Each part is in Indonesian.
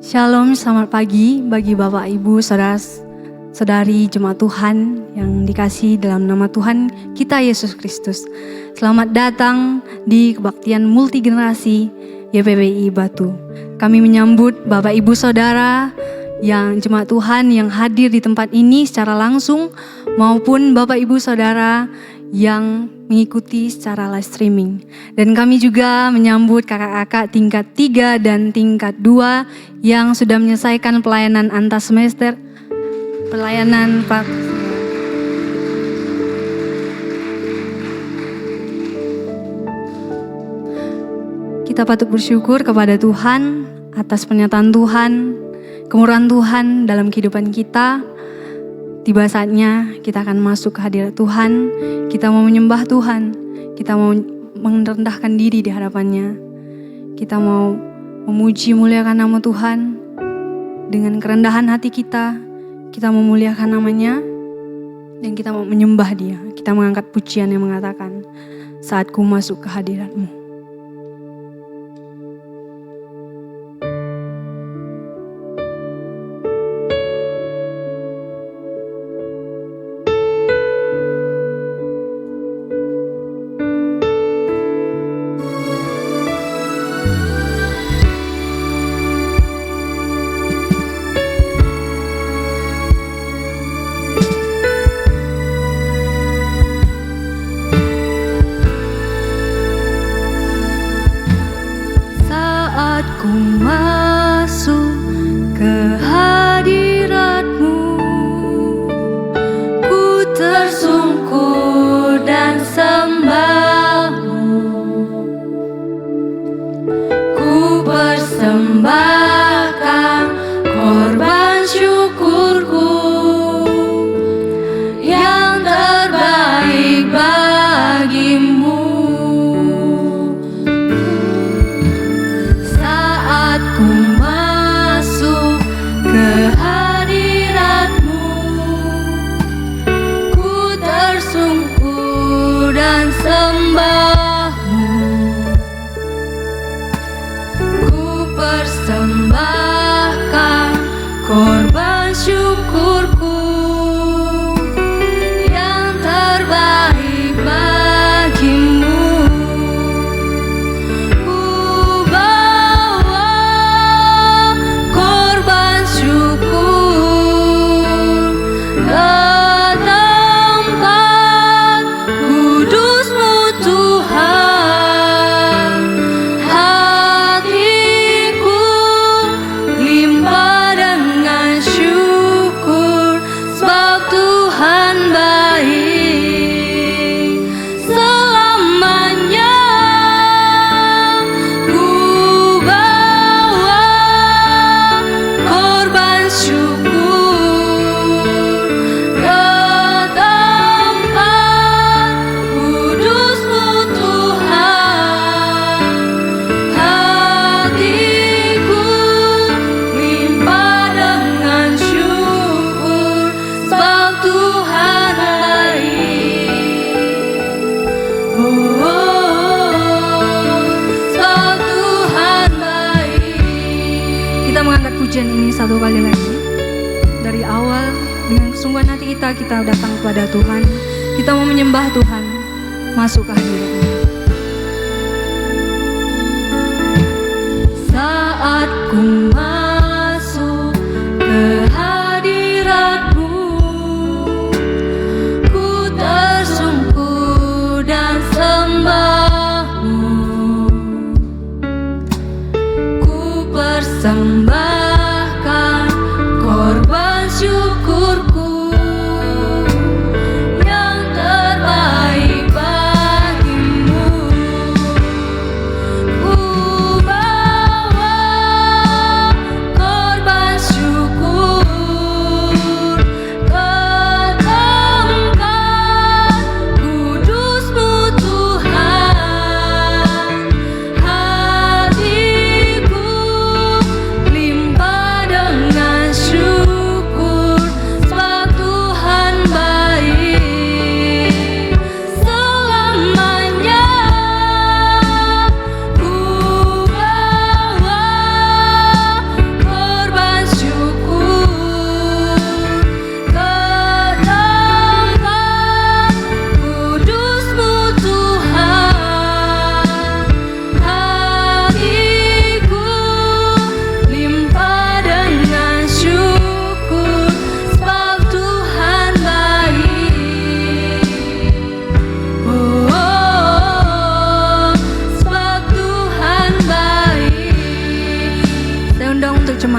Shalom, selamat pagi bagi Bapak, Ibu, Saudara-saudari jemaat Tuhan yang dikasihi dalam nama Tuhan kita Yesus Kristus. Selamat datang di kebaktian multigenerasi YPBI Batu. Kami menyambut Bapak, Ibu, Saudara yang jemaat Tuhan yang hadir di tempat ini secara langsung maupun Bapak, Ibu, Saudara yang mengikuti secara live streaming. Dan kami juga menyambut kakak-kakak tingkat 3 dan tingkat 2 yang sudah menyelesaikan pelayanan antar semester, pelayanan kita patut bersyukur kepada Tuhan atas pernyataan Tuhan, kemurahan Tuhan dalam kehidupan kita. Tiba saatnya kita akan masuk ke hadirat Tuhan, kita mau menyembah Tuhan, kita mau merendahkan diri di hadapannya, kita mau memuji muliakan nama Tuhan dengan kerendahan hati kita memuliakan namanya, dan kita mau menyembah Dia, kita mengangkat pujian yang mengatakan, saat ku masuk ke hadirat-Mu. Satu kali lagi, dari awal dengan kesungguhan hati kita datang kepada Tuhan, kita mau menyembah Tuhan, masuk ke hadirat-Nya. Saat ku masuk ke hadirat-Mu, ku tersungkur dan sembah-Mu, ku persembah korban syukurku yang terbaik bagimu. Ku bawa korban syukur ke tempat kudus-Mu Tuhan. Hatiku limpah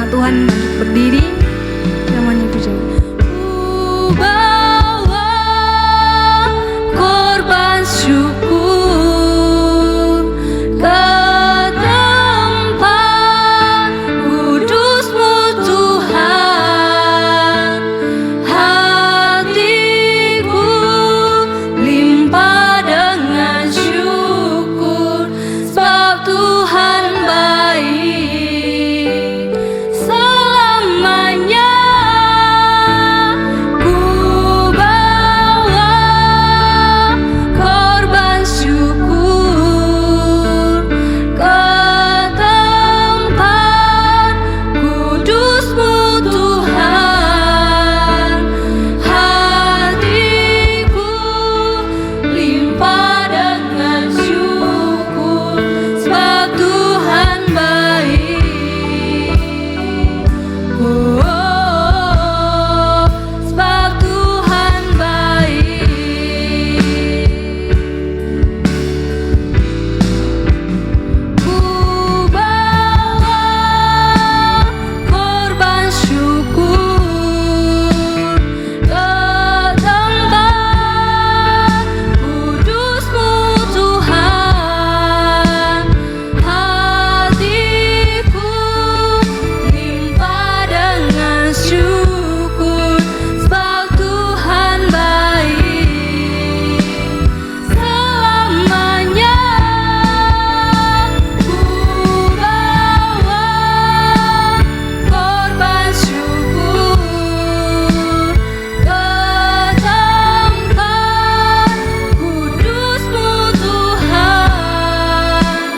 jemaat Tuhan untuk berdiri. Namanya pujian. Ku bawa korban syukur ke tempat kudus-Mu Tuhan. Hatiku limpah dengan syukur, sebab Tuhan baik selamanya. Ku bawa korban syukur ke tempat kudus-Mu Tuhan. Hatiku limpah dengan syukur, sebab Tuhan baik. Oh, sebab Tuhan baik. Ku bawa korban syukur ke tempat kudus-Mu Tuhan. Hatiku limpah dengan syukur, sebab Tuhan baik selamanya. Ku bawa korban syukur ke tempat kudus-Mu Tuhan.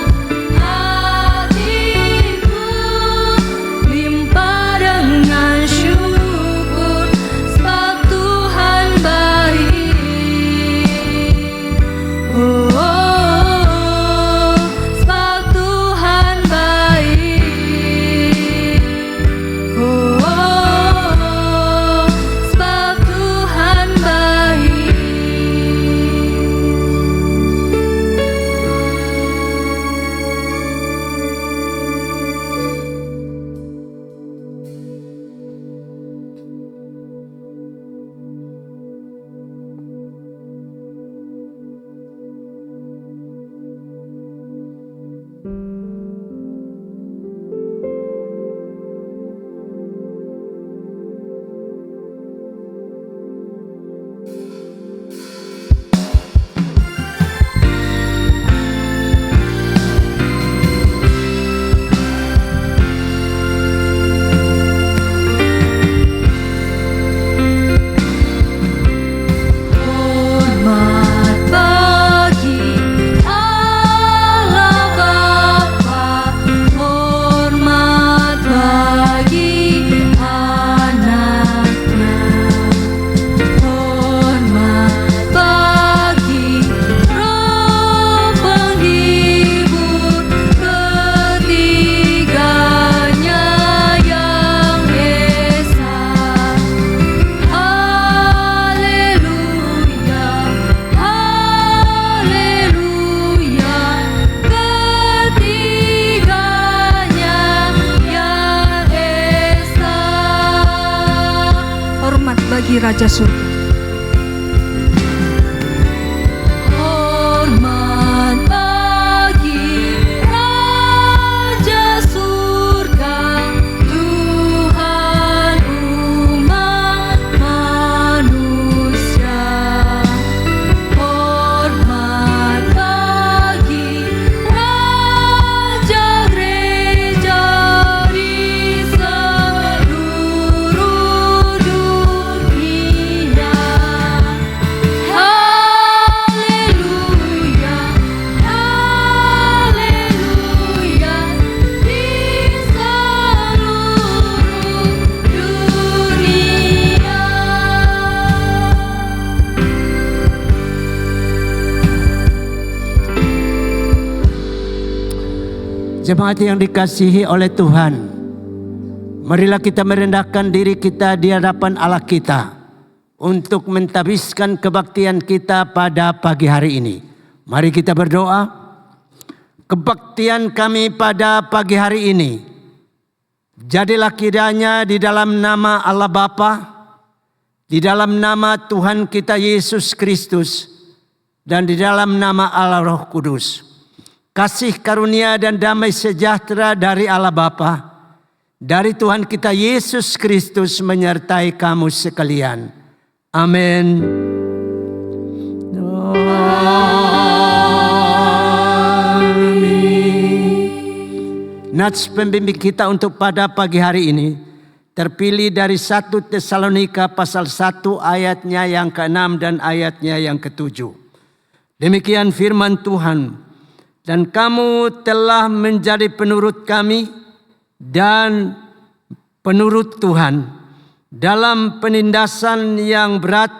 Hatiku limpah dengan syukur, sebab Tuhan baik. Oh, sebab Tuhan baik. Oh, sebab Tuhan baik. Hormat bagi Allah Bapa, hormat bagi anaknya, hormat bagi Roh penghibur, ketiganya yang esa. Haleluya, haleluya, ketiganya yang esa. Hormat bagi Raja Surga. Hormat bagi Raja Surga, Tuhan umat manusia. Hormat bagi Raja Gereja di seluruh dunia. Haleluya, haleluya, di seluruh dunia. Jemaat yang dikasihi oleh Tuhan, marilah kita merendahkan diri kita di hadapan Allah kita untuk mentabiskan kebaktian kita pada pagi hari ini. Mari kita berdoa. Kebaktian kami pada pagi hari ini Jadilah kiranya di dalam nama Allah Bapa, di dalam nama Tuhan kita Yesus Kristus, dan di dalam nama Allah Roh Kudus, kasih karunia dan damai sejahtera dari Allah Bapa, dari Tuhan kita Yesus Kristus menyertai kamu sekalian. Amin. Nats pembimbing kita untuk pada pagi hari ini terpilih dari 1 Tesalonika pasal 1 ayatnya yang ke-6 dan ayatnya yang ke-7. Demikian firman Tuhan, dan kamu telah menjadi penurut kami dan penurut Tuhan. Dalam penindasan yang berat,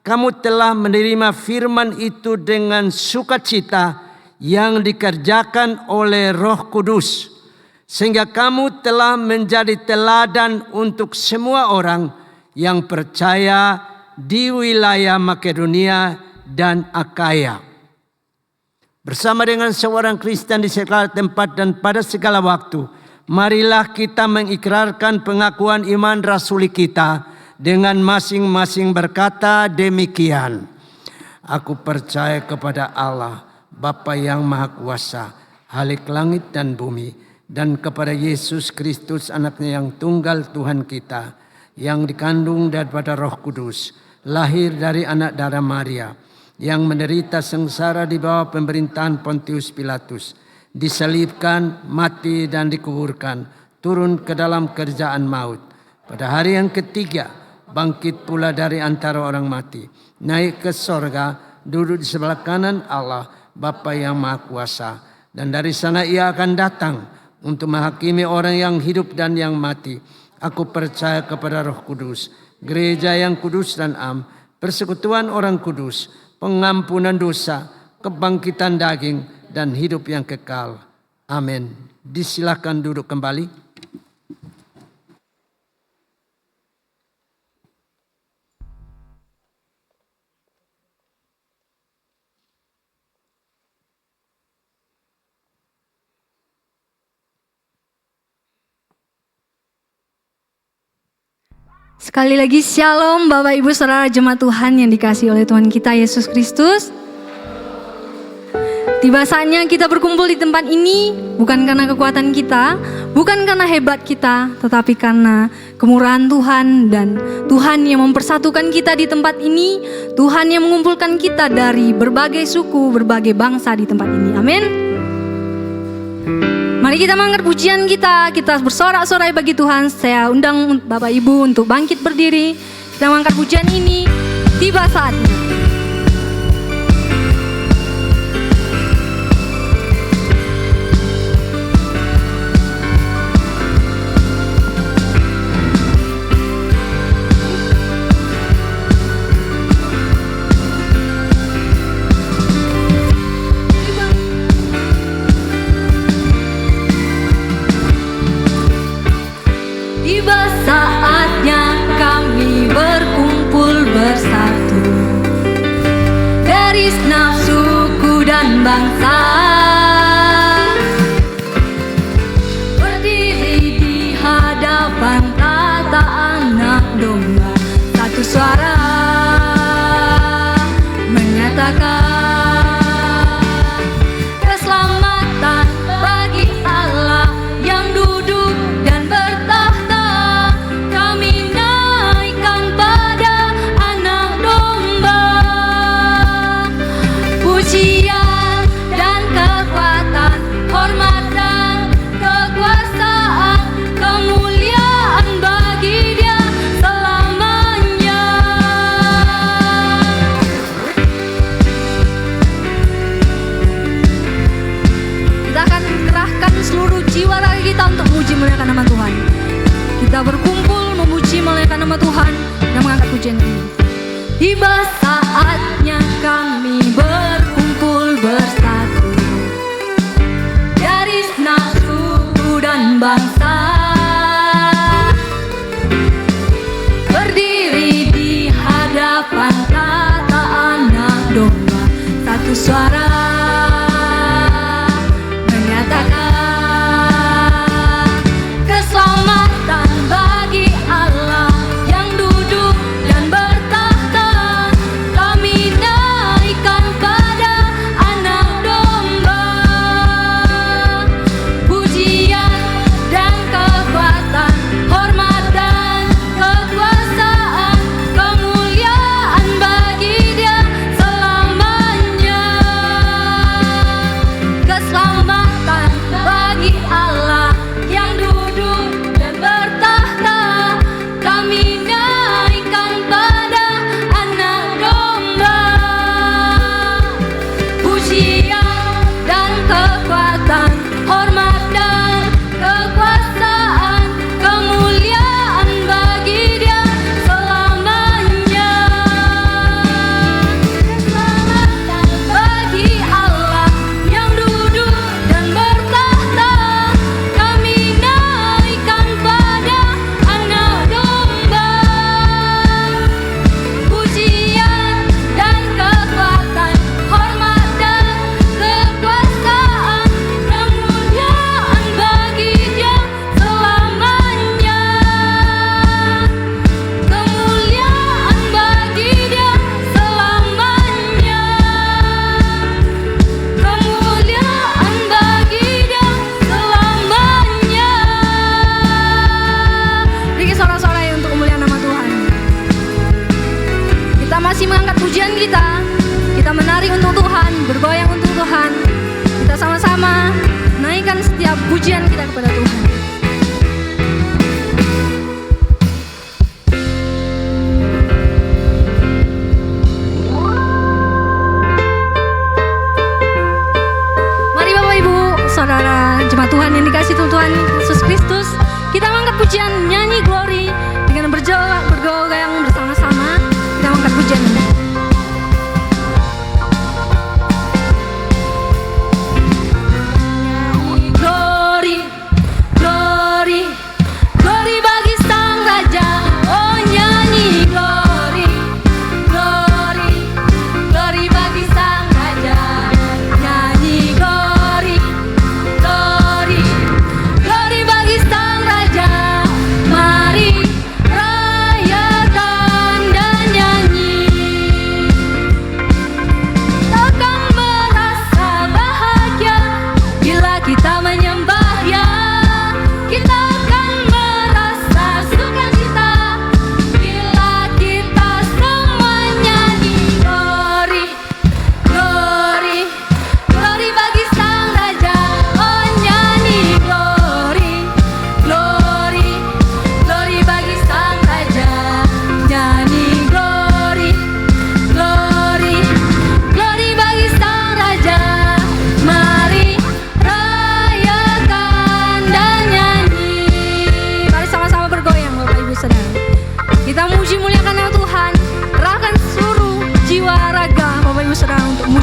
kamu telah menerima firman itu dengan sukacita yang dikerjakan oleh Roh Kudus, sehingga kamu telah menjadi teladan untuk semua orang yang percaya di wilayah Makedonia dan Akaya. Bersama dengan seorang Kristen di segala tempat dan pada segala waktu, marilah kita mengikrarkan pengakuan iman rasuli kita dengan masing-masing berkata demikian. Aku percaya kepada Allah, Bapa yang Maha Kuasa, Khalik langit dan bumi, dan kepada Yesus Kristus anaknya yang tunggal Tuhan kita, yang dikandung daripada Roh Kudus, lahir dari anak darah Maria, yang menderita sengsara di bawah pemerintahan Pontius Pilatus, disalibkan, mati dan dikuburkan, turun ke dalam kerjaan maut. Pada hari yang ketiga, bangkit pula dari antara orang mati, naik ke sorga, duduk di sebelah kanan Allah, Bapa yang Maha Kuasa, dan dari sana ia akan datang untuk menghakimi orang yang hidup dan yang mati. Aku percaya kepada Roh Kudus, gereja yang kudus dan am, persekutuan orang kudus, pengampunan dosa, kebangkitan daging, dan hidup yang kekal. Amin. Disilakan duduk kembali. Sekali lagi shalom Bapak Ibu Saudara jemaat Tuhan yang dikasihi oleh Tuhan kita Yesus Kristus. Tiba saatnya kita berkumpul di tempat ini bukan karena kekuatan kita, bukan karena hebat kita, tetapi karena kemurahan Tuhan dan Tuhan yang mempersatukan kita di tempat ini, Tuhan yang mengumpulkan kita dari berbagai suku, berbagai bangsa di tempat ini. Amin. Mari kita mengangkat pujian kita bersorak-sorai bagi Tuhan. Saya undang Bapak Ibu untuk bangkit berdiri. Kita mengangkat pujian ini, tiba saatnya. Tiba saatnya kami berkumpul bersatu dari segenap suku dan bangsa, berdiri di hadapan tata anak domba, satu suara menyatakan keselamatan bagi Allah yang duduk dan bertahta. Kami naikkan pada anak domba pujian dan kekuatan, hormat dan kekuasaan, kemuliaan bagi Dia selamanya. Kita akan kerahkan seluruh jiwa raga kita untuk memuji memuliakan nama Tuhan. Kita berkumpul memuji memuliakan nama Tuhan dan mengangkat pujian ini. Tiba saatnya kami berkumpul bersatu dari segenap suku dan bangsa, berdiri di hadapan tata anak domba, satu suara menyatakan keselamatan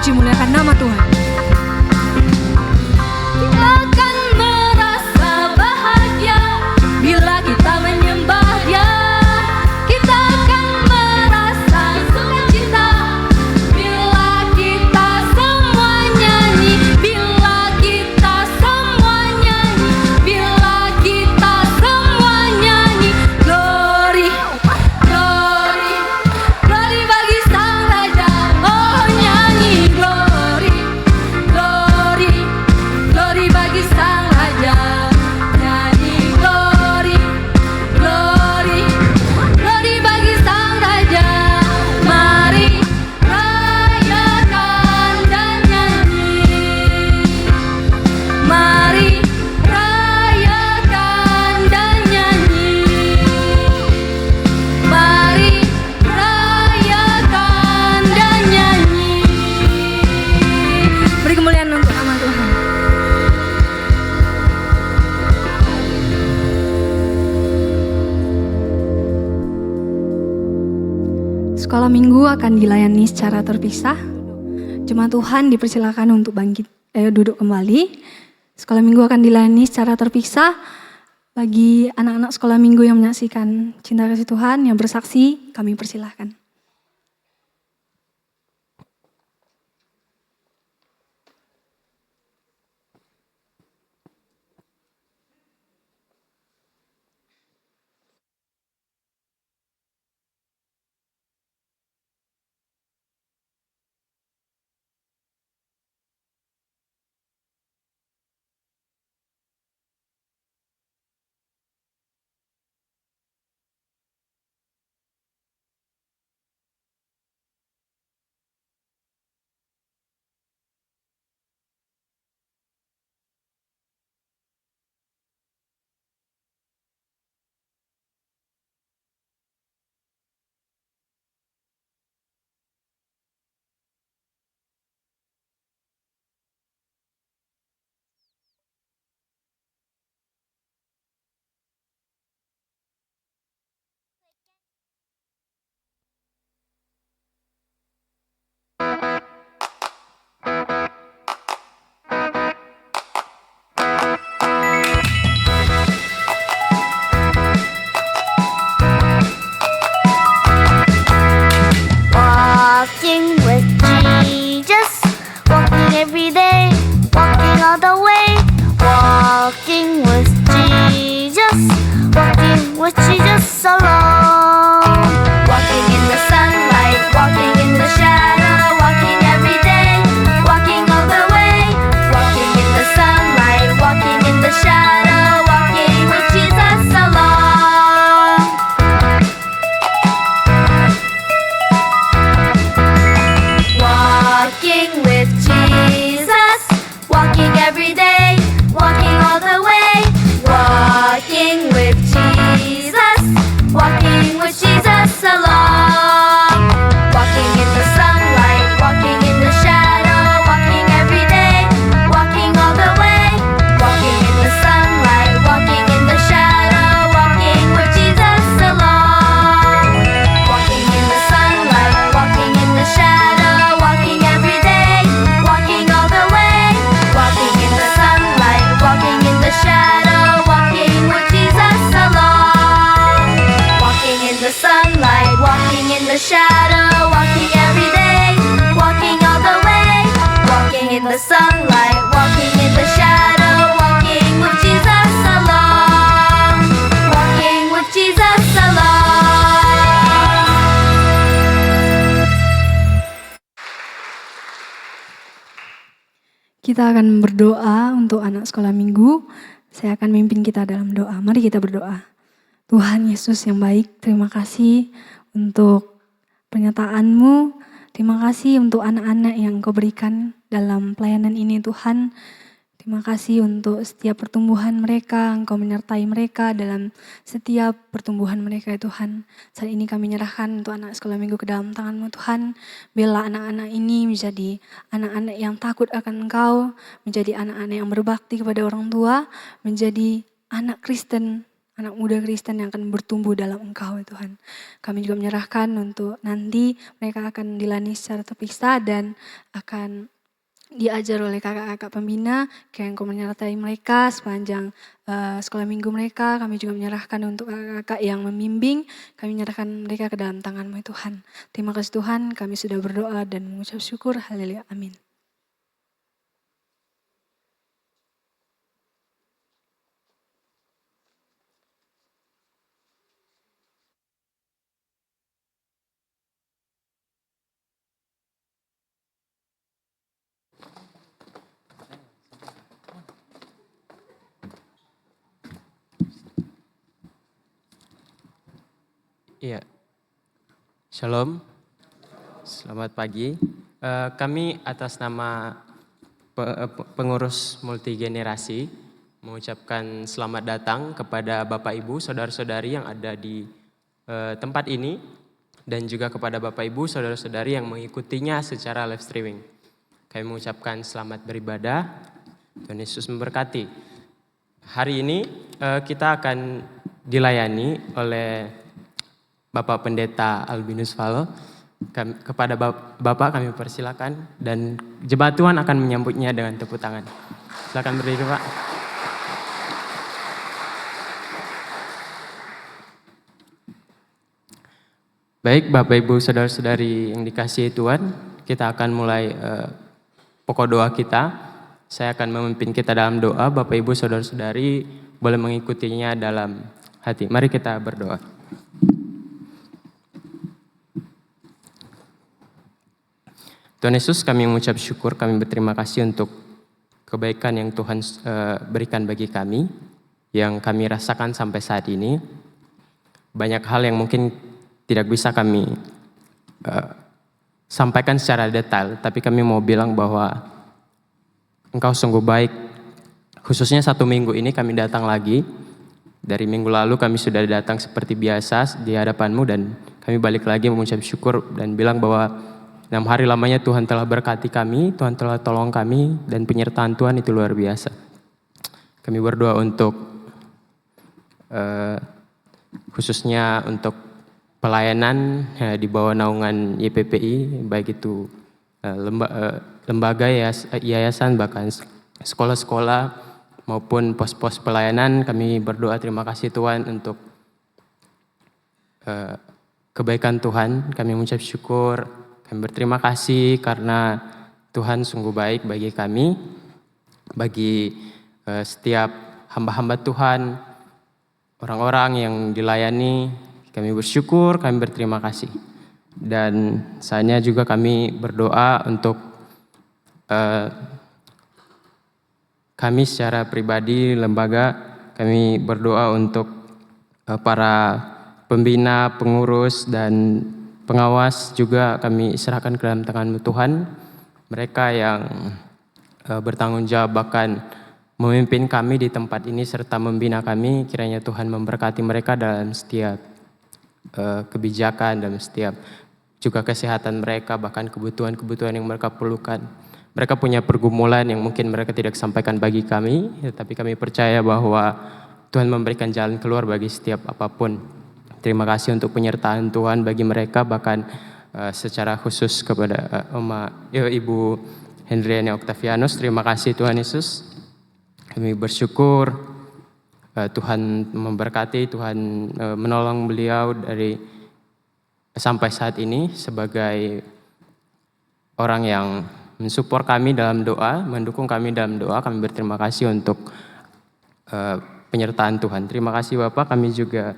memuji muliakan nama Tuhan. Kita akan merasa bahagia bila kita menyembah Dia. Kita akan merasa sukacita bila kita semua nyanyi, bila kita semua nyanyi, bila kita semua nyanyi. Glory, glory, glory bagi Sang Raja. Oh nyanyi glory, glory, glory bagi Sang Raja. Nyanyi glory, glory, glory bagi Sang Raja. Mari rayakan dan nyanyi. Mari rayakan dan nyanyi. Mari rayakan dan nyanyi. Beri kemuliaan untuk nama Tuhan. Sekolah minggu akan dilayani secara terpisah. Jemaat Tuhan dipersilakan untuk duduk kembali. Sekolah minggu akan dilayani secara terpisah. Bagi anak-anak sekolah minggu yang menyaksikan cinta kasih Tuhan yang bersaksi, kami persilahkan. Walking with Jesus, walking every day, walking all the way. Walking with Jesus, walking with Jesus alone. Walking in the sunlight, walking in the shadow, walking every day, walking all the way. Walking in the sunlight, walking in the shadow, walking with Jesus alone. Walking with Jesus, walking every day, walking all the way. Walking with Jesus, walking with Jesus alone. Walking in the sunlight, walking in the shadow, walking every day, walking all the way. Walking in the sunlight, walking in the shadow, walking with Jesus alone. Walking in the sunlight, walking in the shadow, walking every day, walking all the way. Walking in the sunlight, walking in the shadow, walking with Jesus alone. Walking in the sunlight, walking in the shadow, walking every day, walking all the way. Walking in the sunlight, walking in the shadow, walking with Jesus alone. Walking with Jesus alone. Kita akan berdoa untuk anak sekolah minggu. Saya akan memimpin kita dalam doa. Mari kita berdoa. Tuhan Yesus yang baik, terima kasih untuk pernyataan-Mu. Terima kasih untuk anak-anak yang Kau berikan dalam pelayanan ini Tuhan. Terima kasih untuk setiap pertumbuhan mereka, Engkau menyertai mereka dalam setiap pertumbuhan mereka ya Tuhan. Saat ini kami menyerahkan untuk anak sekolah minggu ke dalam tangan-Mu Tuhan. Biarlah anak-anak ini menjadi anak-anak yang takut akan Engkau, menjadi anak-anak yang berbakti kepada orang tua, menjadi anak Kristen, anak muda Kristen yang akan bertumbuh dalam Engkau ya Tuhan. Kami juga menyerahkan untuk nanti mereka akan dilayani secara terpisah dan akan diajar oleh kakak-kakak pembina, yang Engkau menyertai mereka sepanjang sekolah minggu mereka. Kami juga menyerahkan untuk kakak-kakak yang membimbing, kami menyerahkan mereka ke dalam tangan-Mu ya Tuhan. Terima kasih Tuhan, kami sudah berdoa dan mengucap syukur. Haleluya, amin. Iya, Shalom, selamat pagi. Kami atas nama pengurus multigenerasi mengucapkan selamat datang kepada Bapak Ibu, saudara-saudari yang ada di tempat ini dan juga kepada Bapak Ibu, saudara-saudari yang mengikutinya secara live streaming. Kami mengucapkan selamat beribadah, Tuhan Yesus memberkati. Hari ini kita akan dilayani oleh Bapak Pendeta Albinus Valo. Kepada Bapak kami persilakan dan jemaat Tuhan akan menyambutnya dengan tepuk tangan. Silakan berdiri Pak. Baik Bapak Ibu Saudara-saudari yang dikasihi Tuhan, kita akan mulai pokok doa kita. Saya akan memimpin kita dalam doa, Bapak Ibu Saudara-saudari boleh mengikutinya dalam hati. Mari kita berdoa. Tuhan Yesus, kami mengucap syukur, kami berterima kasih untuk kebaikan yang Tuhan berikan bagi kami, yang kami rasakan sampai saat ini. Banyak hal yang mungkin tidak bisa kami sampaikan secara detail, tapi kami mau bilang bahwa Engkau sungguh baik. Khususnya 1 minggu ini kami datang lagi. Dari minggu lalu kami sudah datang seperti biasa di hadapan-Mu dan kami balik lagi mengucap syukur dan bilang bahwa 6 hari lamanya Tuhan telah berkati kami, Tuhan telah tolong kami, dan penyertaan Tuhan itu luar biasa. Kami berdoa untuk khususnya untuk pelayanan di bawah naungan YPPI, baik itu lembaga, yayasan, bahkan sekolah-sekolah maupun pos-pos pelayanan. Kami berdoa terima kasih Tuhan untuk kebaikan Tuhan. Kami mengucap syukur. Kami berterima kasih karena Tuhan sungguh baik bagi kami, bagi setiap hamba-hamba Tuhan, orang-orang yang dilayani. Kami bersyukur, kami berterima kasih. Dan saatnya juga kami berdoa untuk kami secara pribadi, lembaga, kami berdoa untuk para pembina, pengurus, dan pengawas juga kami serahkan ke dalam tangan-Mu Tuhan. Mereka yang bertanggung jawab bahkan memimpin kami di tempat ini serta membina kami, kiranya Tuhan memberkati mereka dalam setiap kebijakan, dalam setiap juga kesehatan mereka, bahkan kebutuhan-kebutuhan yang mereka perlukan. Mereka punya pergumulan yang mungkin mereka tidak sampaikan bagi kami, tapi kami percaya bahwa Tuhan memberikan jalan keluar bagi setiap apapun. Terima kasih untuk penyertaan Tuhan bagi mereka, bahkan secara khusus kepada Ibu Hendriani Octavianus. Terima kasih Tuhan Yesus. Kami bersyukur Tuhan memberkati, Tuhan menolong beliau dari sampai saat ini sebagai orang yang mensupport kami dalam doa, mendukung kami dalam doa. Kami berterima kasih untuk penyertaan Tuhan. Terima kasih Bapak. Kami juga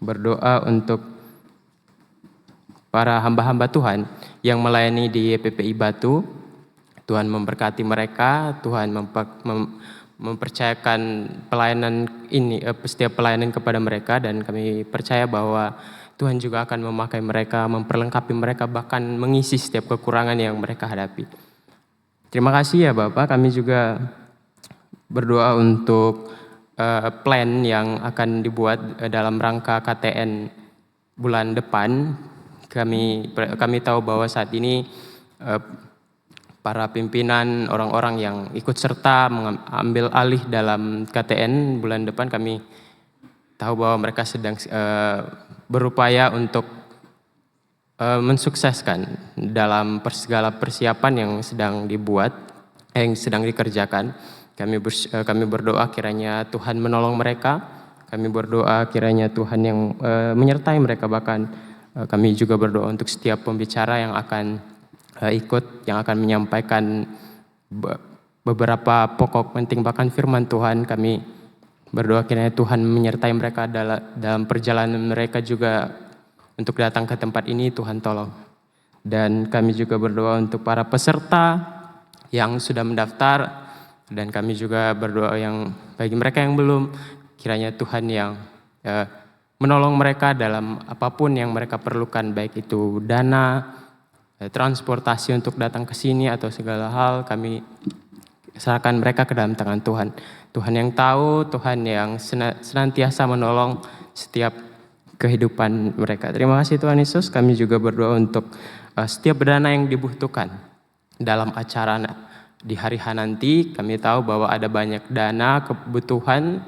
berdoa untuk para hamba-hamba Tuhan yang melayani di YPPI Batu. Tuhan memberkati mereka, Tuhan mempercayakan pelayanan ini, setiap pelayanan kepada mereka, dan kami percaya bahwa Tuhan juga akan memakai mereka, memperlengkapi mereka, bahkan mengisi setiap kekurangan yang mereka hadapi. Terima kasih ya Bapak. Kami juga berdoa untuk plan yang akan dibuat dalam rangka KTN bulan depan. Kami tahu bahwa saat ini para pimpinan, orang-orang yang ikut serta mengambil alih dalam KTN bulan depan, kami tahu bahwa mereka sedang berupaya untuk mensukseskan dalam segala persiapan yang sedang dibuat, yang sedang dikerjakan. Kami berdoa kiranya Tuhan menolong mereka. Kami berdoa kiranya Tuhan yang menyertai mereka. Bahkan kami juga berdoa untuk setiap pembicara yang akan ikut, yang akan menyampaikan beberapa pokok penting bahkan firman Tuhan. Kami berdoa kiranya Tuhan menyertai mereka dalam perjalanan mereka juga untuk datang ke tempat ini. Tuhan tolong. Dan kami juga berdoa untuk para peserta yang sudah mendaftar, dan kami juga berdoa yang bagi mereka yang belum, kiranya Tuhan yang menolong mereka dalam apapun yang mereka perlukan, baik itu dana, transportasi untuk datang ke sini atau segala hal. Kami serahkan mereka ke dalam tangan Tuhan. Tuhan yang tahu, Tuhan yang senantiasa menolong setiap kehidupan mereka. Terima kasih Tuhan Yesus. Kami juga berdoa untuk setiap dana yang dibutuhkan dalam acara di hari H nanti. Kami tahu bahwa ada banyak dana kebutuhan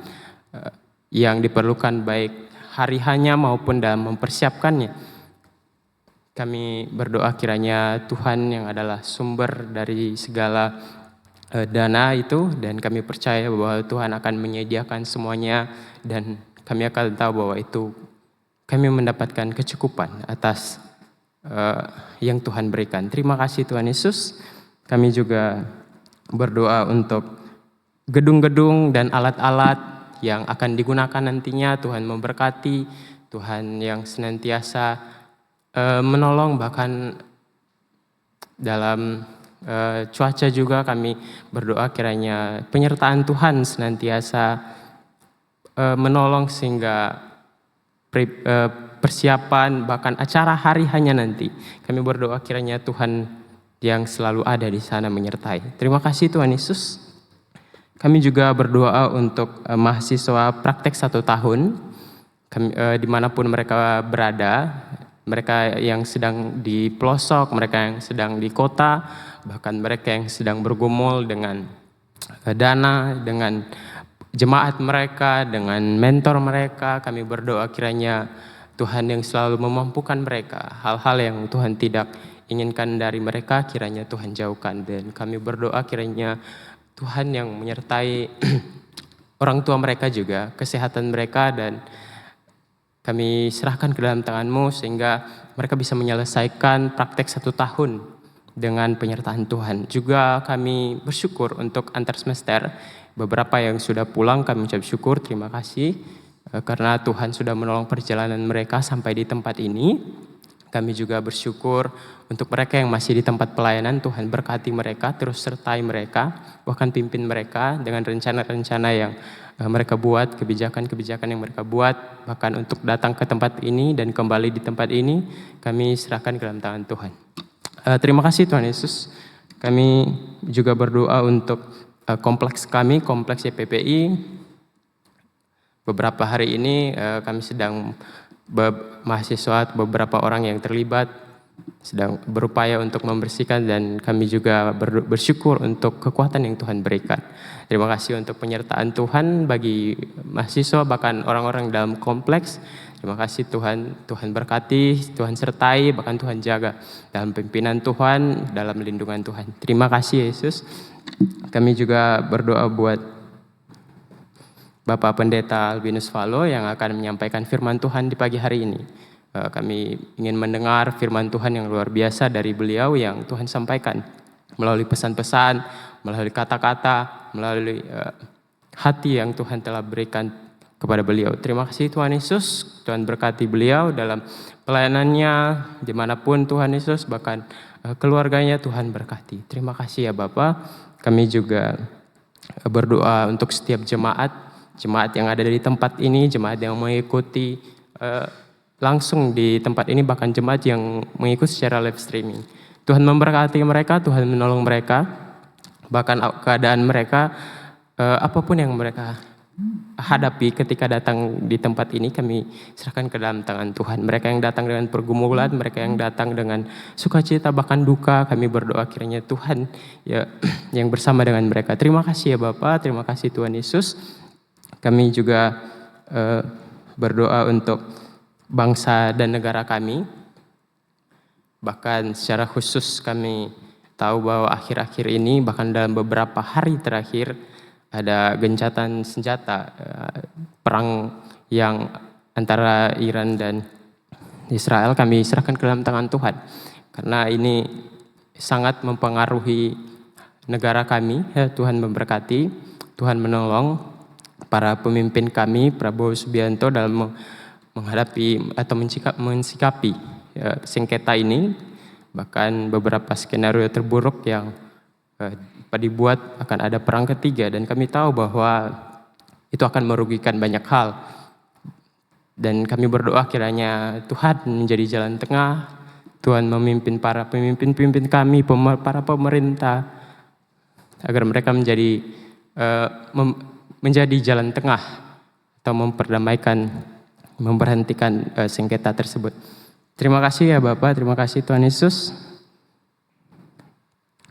yang diperlukan baik hari H-nya maupun dalam mempersiapkannya. Kami berdoa kiranya Tuhan yang adalah sumber dari segala dana itu, dan kami percaya bahwa Tuhan akan menyediakan semuanya, dan kami akan tahu bahwa itu kami mendapatkan kecukupan atas yang Tuhan berikan. Terima kasih Tuhan Yesus. Kami juga berdoa untuk gedung-gedung dan alat-alat yang akan digunakan nantinya. Tuhan memberkati, Tuhan yang senantiasa menolong, bahkan dalam cuaca juga kami berdoa kiranya penyertaan Tuhan senantiasa menolong sehingga persiapan bahkan acara hari hanya nanti. Kami berdoa kiranya Tuhan yang selalu ada di sana menyertai. Terima kasih Tuhan Yesus. Kami juga berdoa untuk mahasiswa praktek 1 tahun, dimanapun mereka berada, mereka yang sedang di pelosok, mereka yang sedang di kota, bahkan mereka yang sedang bergumul dengan dana, dengan jemaat mereka, dengan mentor mereka. Kami berdoa kiranya Tuhan yang selalu memampukan mereka. Hal-hal yang Tuhan tidak inginkan dari mereka, kiranya Tuhan jauhkan. Dan kami berdoa kiranya Tuhan yang menyertai orang tua mereka juga, kesehatan mereka, dan kami serahkan ke dalam tangan-Mu sehingga mereka bisa menyelesaikan praktek 1 tahun dengan penyertaan Tuhan. Juga kami bersyukur untuk antar semester. Beberapa yang sudah pulang kami ucap syukur, terima kasih karena Tuhan sudah menolong perjalanan mereka sampai di tempat ini. Kami juga bersyukur untuk mereka yang masih di tempat pelayanan. Tuhan berkati mereka, terus sertai mereka, bahkan pimpin mereka dengan rencana-rencana yang mereka buat, kebijakan-kebijakan yang mereka buat, bahkan untuk datang ke tempat ini dan kembali di tempat ini, kami serahkan ke dalam tangan Tuhan. Terima kasih Tuhan Yesus. Kami juga berdoa untuk kompleks kami, kompleks YPPI. Beberapa hari ini kami sedang mahasiswa, beberapa orang yang terlibat sedang berupaya untuk membersihkan, dan kami juga bersyukur untuk kekuatan yang Tuhan berikan. Terima kasih untuk penyertaan Tuhan bagi mahasiswa, bahkan orang-orang dalam kompleks. Terima kasih Tuhan, Tuhan berkati, Tuhan sertai, bahkan Tuhan jaga dalam pimpinan Tuhan, dalam lindungan Tuhan. Terima kasih Yesus. Kami juga berdoa buat Bapak Pendeta Albinus Valo yang akan menyampaikan firman Tuhan di pagi hari ini. Kami ingin mendengar firman Tuhan yang luar biasa dari beliau yang Tuhan sampaikan melalui pesan-pesan, melalui kata-kata, melalui hati yang Tuhan telah berikan kepada beliau. Terima kasih Tuhan Yesus. Tuhan berkati beliau dalam pelayanannya dimanapun Tuhan Yesus, bahkan keluarganya Tuhan berkati. Terima kasih ya Bapak. Kami juga berdoa untuk setiap jemaat yang ada di tempat ini, jemaat yang mengikuti langsung di tempat ini, bahkan jemaat yang mengikuti secara live streaming. Tuhan memberkati mereka, Tuhan menolong mereka, bahkan keadaan mereka, apapun yang mereka hadapi ketika datang di tempat ini, kami serahkan ke dalam tangan Tuhan. Mereka yang datang dengan pergumulan, mereka yang datang dengan sukacita bahkan duka, kami berdoa kiranya Tuhan ya yang bersama dengan mereka. Terima kasih ya Bapak, terima kasih Tuhan Yesus. Kami juga berdoa untuk bangsa dan negara kami. Bahkan secara khusus kami tahu bahwa akhir-akhir ini, bahkan dalam beberapa hari terakhir, ada gencatan senjata perang yang antara Iran dan Israel. Kami serahkan ke dalam tangan Tuhan, karena ini sangat mempengaruhi negara kami. Tuhan memberkati, Tuhan menolong para pemimpin kami, Prabowo Subianto, dalam menghadapi atau mensikapi sengketa ini. Bahkan beberapa skenario terburuk yang dibuat akan ada perang ketiga, dan kami tahu bahwa itu akan merugikan banyak hal. Dan kami berdoa kiranya Tuhan menjadi jalan tengah, Tuhan memimpin para pemimpin kami, para pemerintah, agar mereka menjadi jalan tengah atau memberhentikan sengketa tersebut. Terima kasih ya Bapak, terima kasih Tuhan Yesus.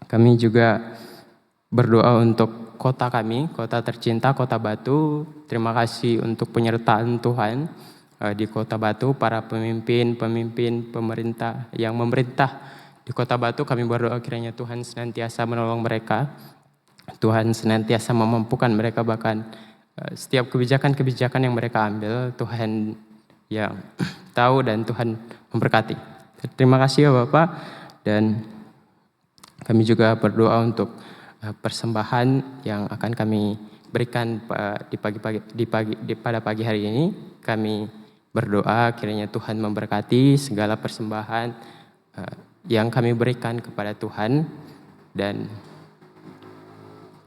Kami juga berdoa untuk kota kami, kota tercinta, Kota Batu. Terima kasih untuk penyertaan Tuhan di Kota Batu, para pemimpin pemerintah yang memerintah di Kota Batu. Kami berdoa kiranya Tuhan senantiasa menolong mereka, Tuhan senantiasa memampukan mereka, bahkan setiap kebijakan-kebijakan yang mereka ambil, Tuhan yang tahu dan Tuhan memberkati. Terima kasih ya Bapak, dan kami juga berdoa untuk persembahan yang akan kami berikan pada pagi hari ini. Kami berdoa kiranya Tuhan memberkati segala persembahan yang kami berikan kepada Tuhan, dan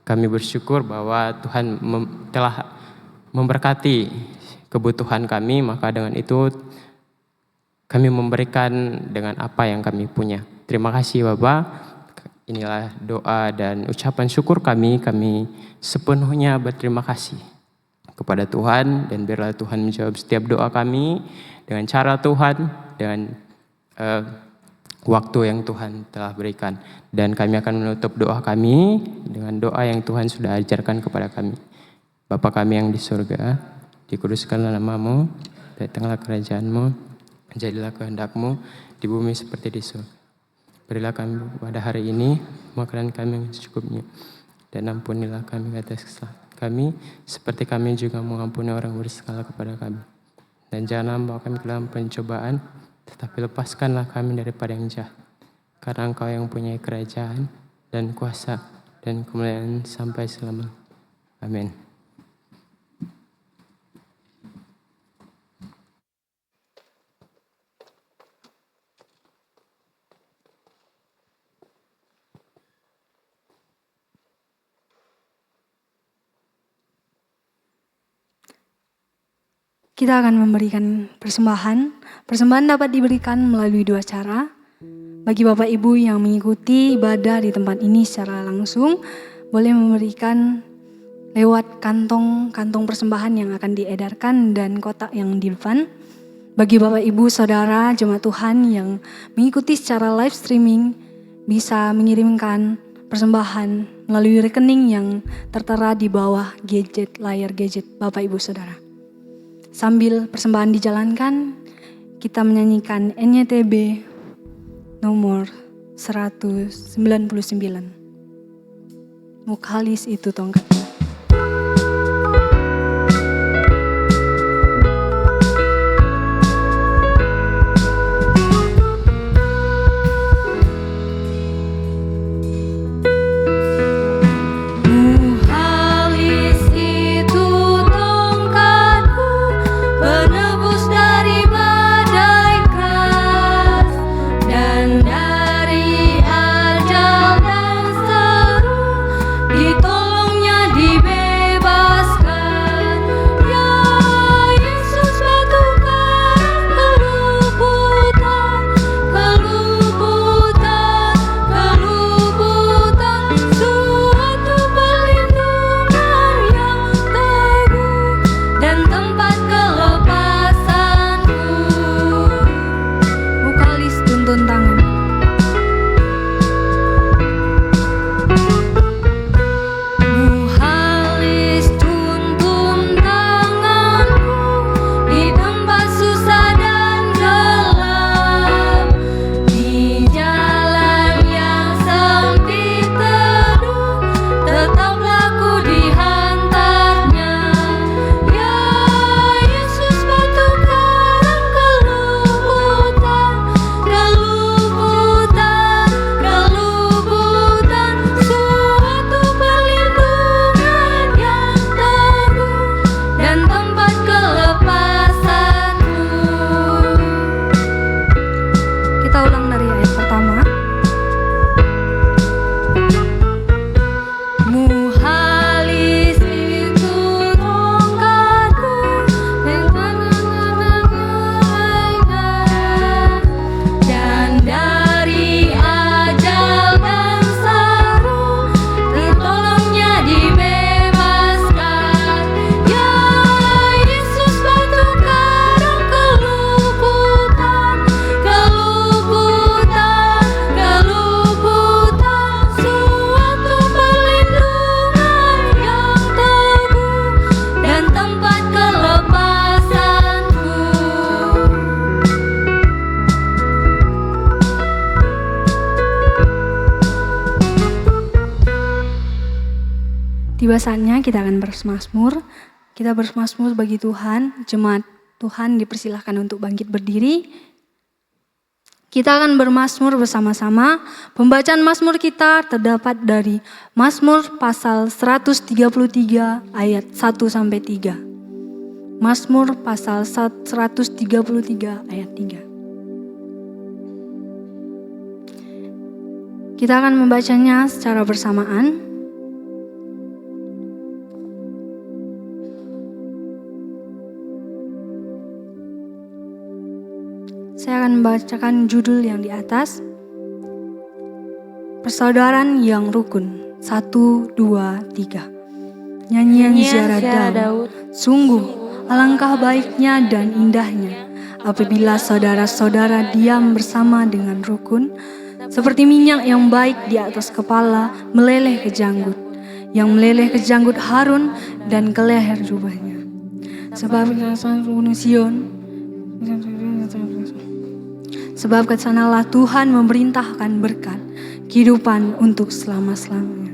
kami bersyukur bahwa Tuhan telah memberkati kebutuhan kami, maka dengan itu kami memberikan dengan apa yang kami punya. Terima kasih Bapak. Inilah doa dan ucapan syukur kami. Kami sepenuhnya berterima kasih kepada Tuhan, dan biarlah Tuhan menjawab setiap doa kami dengan cara Tuhan, dengan waktu yang Tuhan telah berikan. Dan kami akan menutup doa kami dengan doa yang Tuhan sudah ajarkan kepada kami. Bapa kami yang di surga, dikuduskanlah nama-Mu, datanglah kerajaan-Mu, jadilah kehendak-Mu di bumi seperti di surga. Berilah kami pada hari ini makanan kami yang secukupnya, dan ampunilah kami atas kesalahan kami, seperti kami juga mengampuni orang bersalah kepada kami. Dan janganlah membawa kami ke dalam pencobaan, tetapi lepaskanlah kami daripada yang jahat. Karena Engkau yang punya kerajaan dan kuasa dan kemuliaan sampai selama. Amin. Kita akan memberikan persembahan. Persembahan dapat diberikan melalui dua cara. Bagi Bapak Ibu yang mengikuti ibadah di tempat ini secara langsung, boleh memberikan lewat kantong persembahan yang akan diedarkan dan kotak yang di depan. Bagi Bapak Ibu Saudara jemaat Tuhan yang mengikuti secara live streaming, bisa mengirimkan persembahan melalui rekening yang tertera di bawah layar gadget Bapak Ibu Saudara. Sambil persembahan dijalankan, kita menyanyikan NYTB nomor 199. Mukhalis itu tongkat. Ditolongnya Tiba saatnya kita akan bermazmur. Kita bermazmur bagi Tuhan. Jemaat Tuhan dipersilahkan untuk bangkit berdiri. Kita akan bermazmur bersama-sama. Pembacaan mazmur kita terdapat dari Mazmur pasal 133 ayat 1 sampai 3. Mazmur pasal 133 ayat 3. Kita akan membacanya secara bersamaan. Saya akan membacakan judul yang di atas. Persaudaraan yang rukun. 1, 2, 3. Nyanyian ziarah Daud. Sungguh alangkah baiknya dan indahnya apabila saudara-saudara diam bersama dengan rukun, seperti minyak yang baik di atas kepala meleleh ke janggut, yang meleleh ke janggut Harun dan ke leher jubahnya. Sebab ke sanalah Tuhan memerintahkan berkat kehidupan untuk selama-lamanya.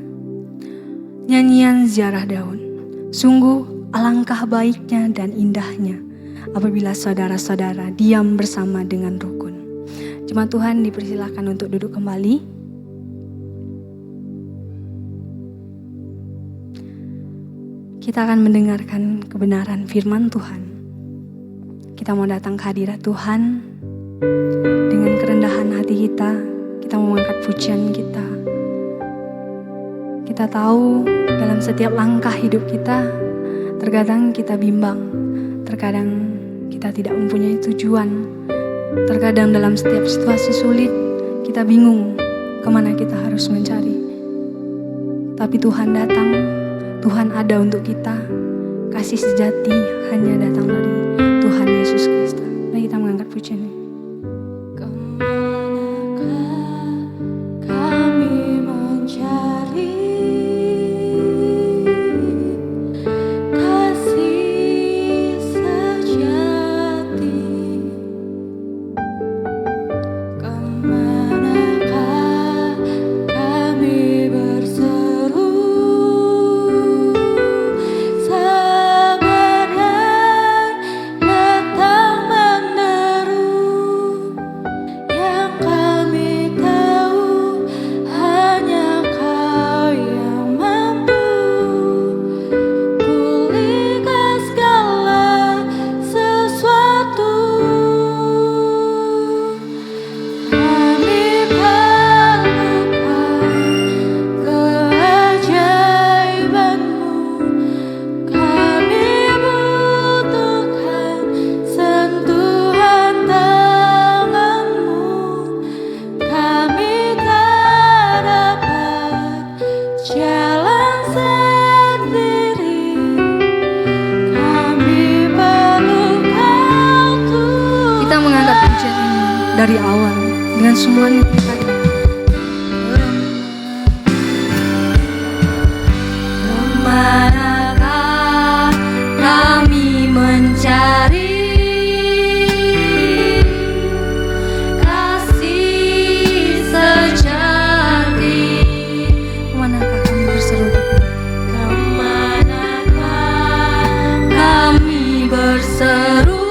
Nyanyian ziarah Daud. Sungguh alangkah baiknya dan indahnya apabila saudara-saudara diam bersama dengan rukun. Jemaat Tuhan dipersilakan untuk duduk kembali. Kita akan mendengarkan kebenaran firman Tuhan. Kita mau datang ke hadirat Tuhan dengan kerendahan hati kita. Kita mau mengangkat pujian kita. Kita tahu dalam setiap langkah hidup kita, terkadang kita bimbang, terkadang kita tidak mempunyai tujuan, terkadang dalam setiap situasi sulit kita bingung kemana kita harus mencari. Tapi Tuhan datang, Tuhan ada untuk kita. Kasih sejati hanya datang dari Tuhan Yesus Kristus. Mari kita mengangkat pujian ini. Dari awal dengan semuanya kita kemanakah kami mencari kasih sejati, kemanakah kami berseru, kemanakah kami berseru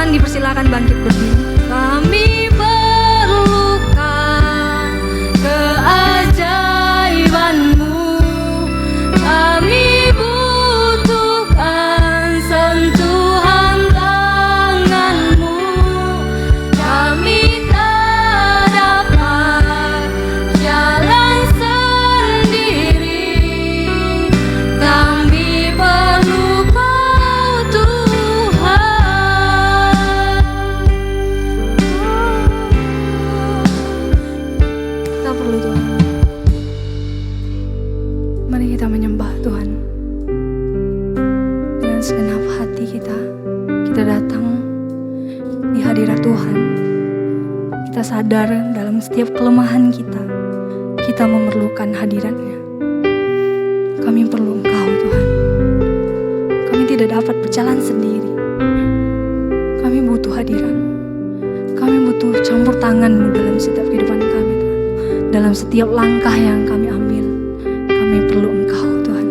dipersilakan bangkit berdiri. Kami perlukan keajaiban-Mu. Kami butuhkan sentuhan tangan-Mu. Kami tak sadar dalam setiap kelemahan kita memerlukan hadirat-Nya. Kami perlu Engkau Tuhan. Kami tidak dapat berjalan sendiri. Kami butuh hadirat-Mu. Kami butuh campur tangan-Mu dalam setiap kehidupan kami Tuhan. Dalam setiap langkah yang kami ambil, kami perlu Engkau Tuhan.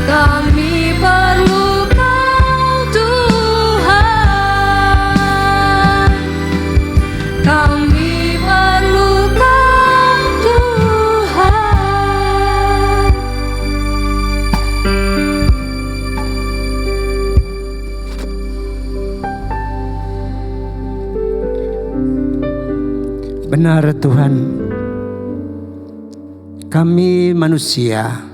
Kami perlu Engkau. Benar Tuhan, kami manusia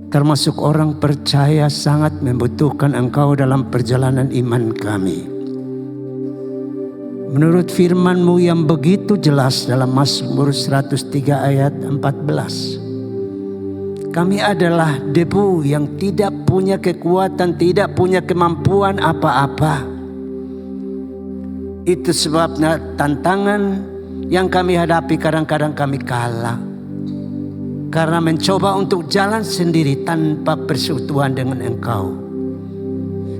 termasuk orang percaya sangat membutuhkan Engkau dalam perjalanan iman kami. Menurut firman-Mu yang begitu jelas dalam Mazmur 103 ayat 14. Kami adalah debu yang tidak punya kekuatan, tidak punya kemampuan apa-apa. Itu sebabnya tantangan yang kami hadapi kadang-kadang kami kalah. Karena mencoba untuk jalan sendiri tanpa persekutuan dengan Engkau.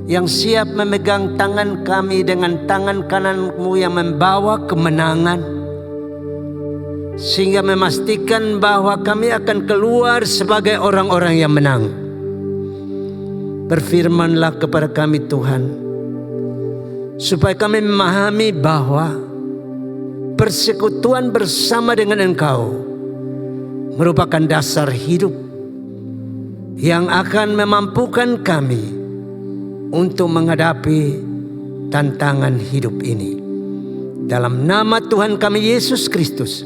Yang siap memegang tangan kami dengan tangan kanan-Mu yang membawa kemenangan. Sehingga memastikan bahwa kami akan keluar sebagai orang-orang yang menang. Berfirmanlah kepada kami Tuhan, supaya kami memahami bahwa persekutuan bersama dengan Engkau merupakan dasar hidup yang akan memampukan kami untuk menghadapi tantangan hidup ini. Dalam nama Tuhan kami Yesus Kristus,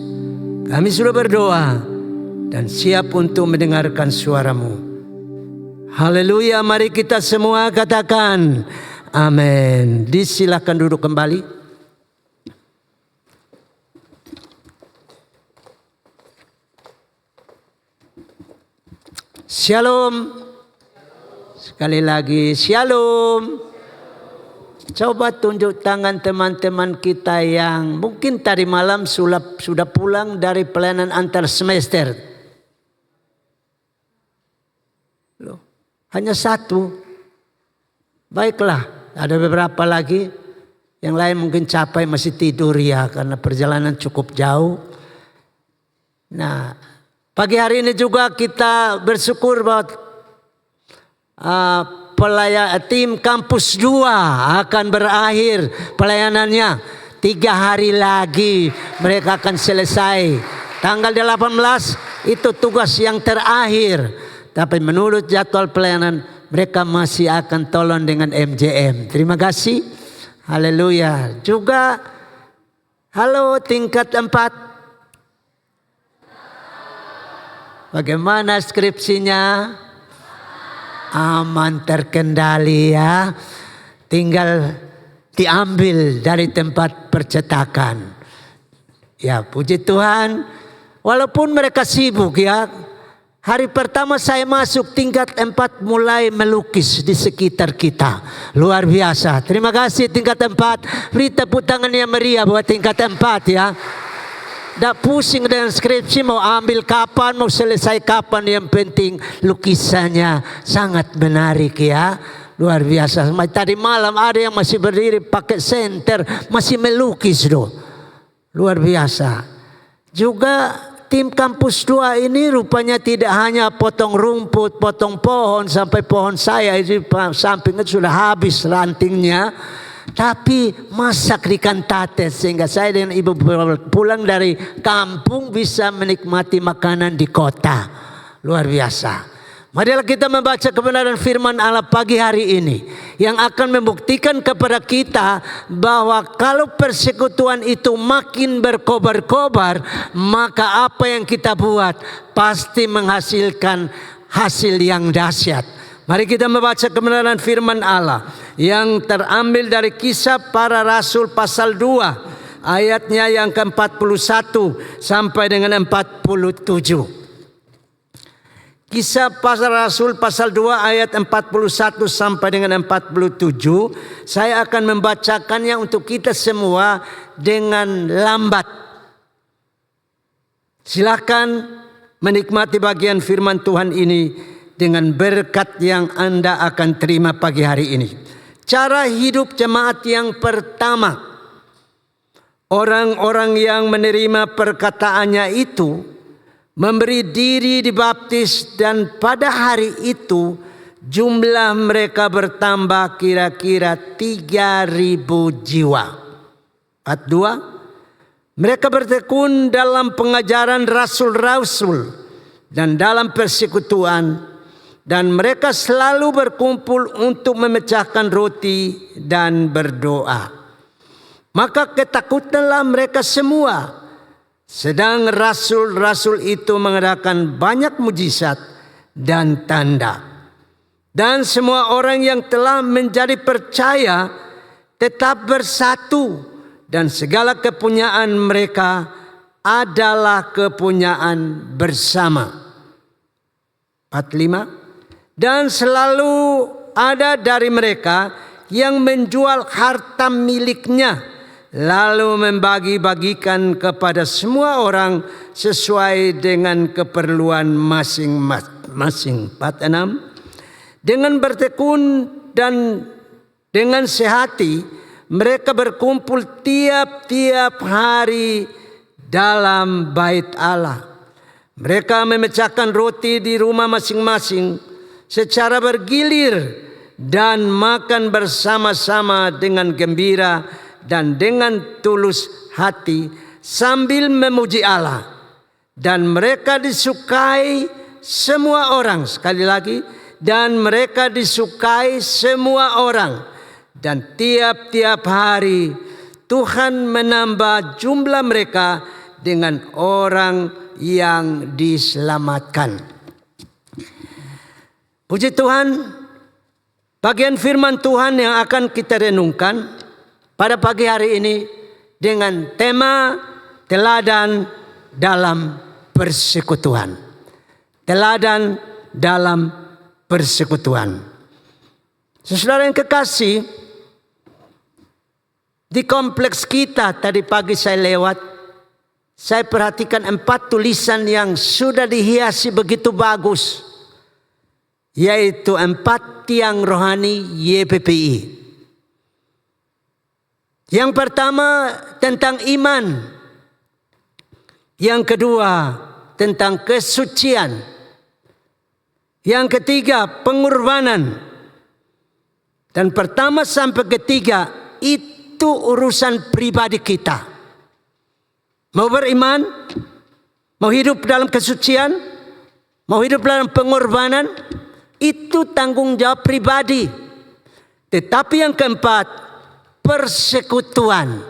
kami sudah berdoa dan siap untuk mendengarkan suara-Mu. Haleluya, mari kita semua katakan amin. Disilakan duduk kembali. Shalom. Sekali lagi shalom. Coba tunjuk tangan teman-teman kita yang mungkin tadi malam sudah pulang dari pelayanan antar semester. Loh, hanya satu. Baiklah, ada beberapa lagi. Yang lain mungkin capek masih tidur ya karena perjalanan cukup jauh. Nah, pagi hari ini juga kita bersyukur bahwa tim kampus 2 akan berakhir pelayanannya. 3 hari lagi mereka akan selesai. Tanggal 18 itu tugas yang terakhir. Tapi menurut jadwal pelayanan mereka masih akan tolong dengan MJM. Terima kasih. Haleluya. Juga Halo tingkat 4. Bagaimana skripsinya? Aman, terkendali ya. Tinggal diambil dari tempat percetakan. Ya, puji Tuhan. Walaupun mereka sibuk ya. Hari pertama saya masuk tingkat 4 mulai melukis di sekitar kita. Luar biasa. Terima kasih tingkat 4. Beri tepuk tangan yang meriah buat tingkat 4 ya. Tidak pusing dengan skripsi, mau ambil kapan, mau selesai kapan. Yang penting lukisannya sangat menarik ya. Luar biasa. Tadi malam ada yang masih berdiri pakai senter, masih melukis loh. Luar biasa. Juga tim kampus 2 ini rupanya tidak hanya potong rumput, potong pohon sampai pohon saya itu samping itu sudah habis rantingnya. Tapi masak di kantate sehingga saya dengan ibu pulang dari kampung bisa menikmati makanan di kota. Luar biasa. Marilah kita membaca kebenaran firman Allah pagi hari ini. Yang akan membuktikan kepada kita bahwa kalau persekutuan itu makin berkobar-kobar, maka apa yang kita buat pasti menghasilkan hasil yang dahsyat. Mari kita membaca kebenaran firman Allah yang terambil dari Kisah Para Rasul pasal 2 ayatnya yang ke-41 sampai dengan 47. Kisah Para Rasul pasal 2 ayat 41 sampai dengan 47. Saya akan membacakannya untuk kita semua dengan lambat. Silakan menikmati bagian firman Tuhan ini dengan berkat yang Anda akan terima pagi hari ini. Cara hidup jemaat yang pertama. Orang-orang yang menerima perkataannya itu memberi diri dibaptis, dan pada hari itu jumlah mereka bertambah kira-kira 3.000 jiwa. Ayat 2. Mereka bertekun dalam pengajaran rasul-rasul dan dalam persekutuan, dan mereka selalu berkumpul untuk memecahkan roti dan berdoa. Maka ketakutanlah mereka semua. Sedang rasul-rasul itu mengadakan banyak mujizat dan tanda. Dan semua orang yang telah menjadi percaya tetap bersatu, dan segala kepunyaan mereka adalah kepunyaan bersama. 45. Dan selalu ada dari mereka yang menjual harta miliknya, lalu membagi-bagikan kepada semua orang sesuai dengan keperluan masing-masing. 46. Dengan bertekun dan dengan sehati, mereka berkumpul tiap-tiap hari dalam bait Allah. Mereka memecahkan roti di rumah masing-masing secara bergilir dan makan bersama-sama dengan gembira dan dengan tulus hati sambil memuji Allah. Dan mereka disukai semua orang. Sekali lagi, dan mereka disukai semua orang. Dan tiap-tiap hari Tuhan menambah jumlah mereka dengan orang yang diselamatkan. Puji Tuhan, bagian firman Tuhan yang akan kita renungkan pada pagi hari ini dengan tema teladan dalam persekutuan. Teladan dalam persekutuan. Saudara yang kekasih, di kompleks kita tadi pagi saya lewat, saya perhatikan 4 tulisan yang sudah dihiasi begitu bagus. Yaitu 4 tiang rohani YPPI. Yang pertama tentang iman. Yang kedua tentang kesucian. Yang ketiga pengorbanan. Dan pertama sampai ketiga itu urusan pribadi kita. Mau beriman, mau hidup dalam kesucian, mau hidup dalam pengorbanan, itu tanggung jawab pribadi. Tetapi yang keempat, persekutuan.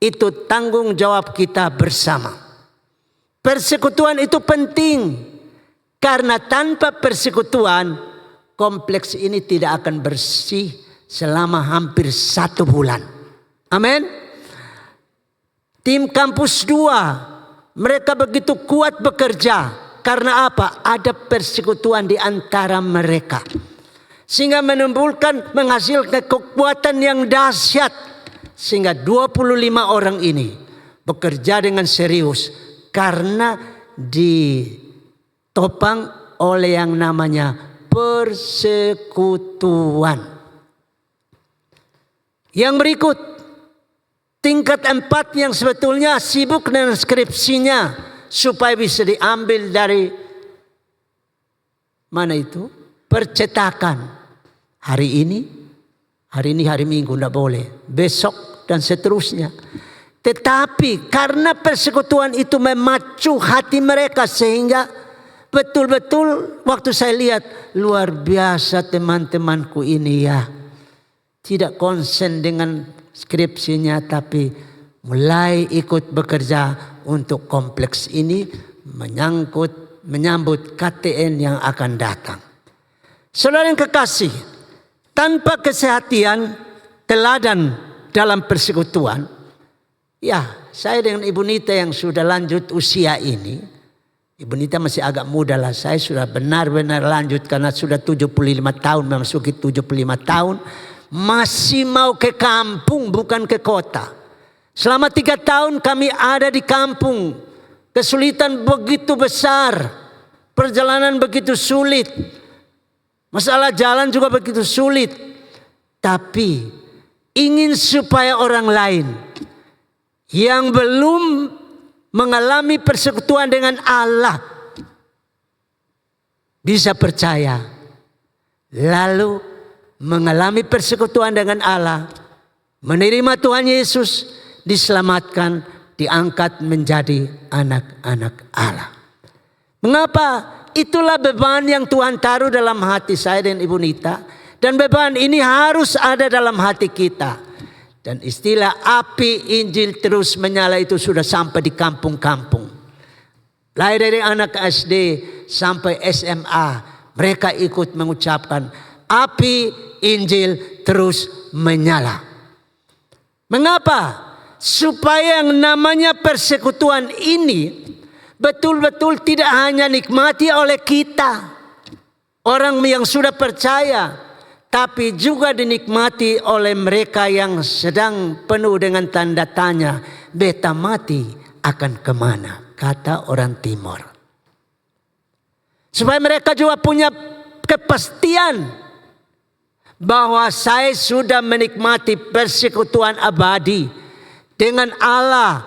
itu tanggung jawab kita bersama. Persekutuan itu penting karena tanpa persekutuan kompleks ini tidak akan bersih selama hampir 1 bulan. Amin. Tim kampus 2 mereka begitu kuat bekerja. Karena apa? Ada persekutuan di antara mereka. Sehingga menghasilkan kekuatan yang dahsyat. Sehingga 25 orang ini bekerja dengan serius. Karena ditopang oleh yang namanya persekutuan. Yang berikut. Tingkat 4 yang sebetulnya sibuk dengan skripsinya. Supaya bisa diambil dari mana itu? Percetakan. Hari ini hari Minggu tidak boleh. Besok dan seterusnya. Tetapi karena persekutuan itu memacu hati mereka. Sehingga betul-betul waktu saya lihat. Luar biasa teman-temanku ini ya. Tidak konsen dengan skripsinya tapi mulai ikut bekerja untuk kompleks ini menyambut KTN yang akan datang. Saudara yang kekasih, tanpa kesehatian teladan dalam persekutuan, ya saya dengan Ibu Nita yang sudah lanjut usia ini, Ibu Nita masih agak muda lah, saya sudah benar-benar lanjut karena sudah 75 tahun, memasuki 75 tahun, masih mau ke kampung bukan ke kota. Selama 3 tahun kami ada di kampung. Kesulitan begitu besar. Perjalanan begitu sulit. Masalah jalan juga begitu sulit. Tapi ingin supaya orang lain yang belum mengalami persekutuan dengan Allah bisa percaya. Lalu mengalami persekutuan dengan Allah. Menerima Tuhan Yesus. Diselamatkan, diangkat menjadi anak-anak Allah. Mengapa? Itulah beban yang Tuhan taruh dalam hati saya dan Ibu Nita. Dan beban ini harus ada dalam hati kita. Dan istilah api Injil terus menyala itu sudah sampai di kampung-kampung. Mulai dari anak SD sampai SMA. Mereka ikut mengucapkan api Injil terus menyala. Mengapa? Supaya yang namanya persekutuan ini betul-betul tidak hanya nikmati oleh kita. Orang yang sudah percaya. Tapi juga dinikmati oleh mereka yang sedang penuh dengan tanda tanya. Beta mati akan kemana? Kata orang Timur. Supaya mereka juga punya kepastian. Bahwa saya sudah menikmati persekutuan abadi. Dengan Allah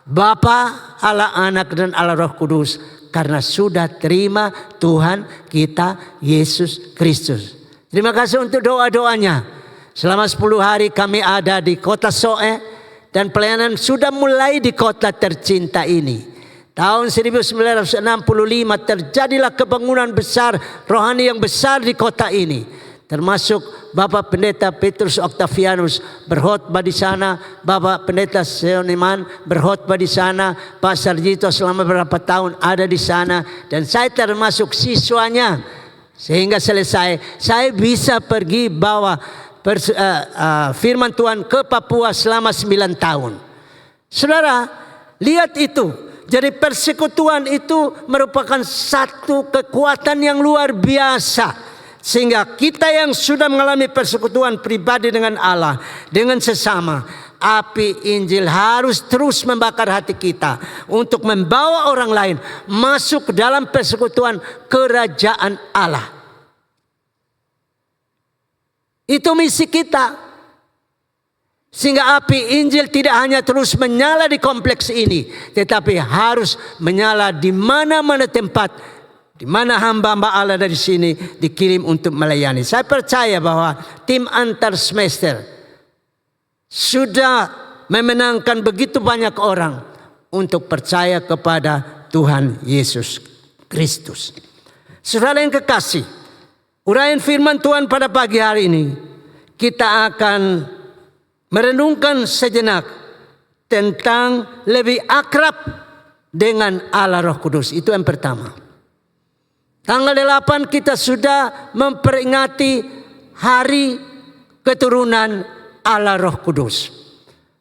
Bapa, Allah Anak dan Allah Roh Kudus. Karena sudah terima Tuhan kita Yesus Kristus. Terima kasih untuk doa-doanya. Selama 10 hari kami ada di kota Soe. Dan pelayanan sudah mulai di kota tercinta ini. Tahun 1965 terjadilah kebangunan besar rohani yang besar di kota ini. Termasuk Bapak Pendeta Petrus Octavianus berkhotbah di sana, Bapak Pendeta Seoniman berkhotbah di sana, Pak Sarjito selama beberapa tahun ada di sana, dan saya termasuk siswanya. Sehingga selesai, saya bisa pergi bawa firman Tuhan ke Papua selama 9 tahun. Saudara, lihat itu. Jadi persekutuan itu merupakan satu kekuatan yang luar biasa. Sehingga kita yang sudah mengalami persekutuan pribadi dengan Allah, dengan sesama, api Injil harus terus membakar hati kita untuk membawa orang lain masuk ke dalam persekutuan kerajaan Allah. Itu misi kita. Sehingga api Injil tidak hanya terus menyala di kompleks ini, tetapi harus menyala di mana-mana tempat di mana hamba-hamba Allah dari sini dikirim untuk melayani. Saya percaya bahwa tim antar semester sudah memenangkan begitu banyak orang untuk percaya kepada Tuhan Yesus Kristus. Saudara yang kekasih, uraian firman Tuhan pada pagi hari ini, kita akan merenungkan sejenak tentang lebih akrab dengan Allah Roh Kudus. Itu yang pertama. Tanggal 8 kita sudah memperingati hari keturunan Allah Roh Kudus.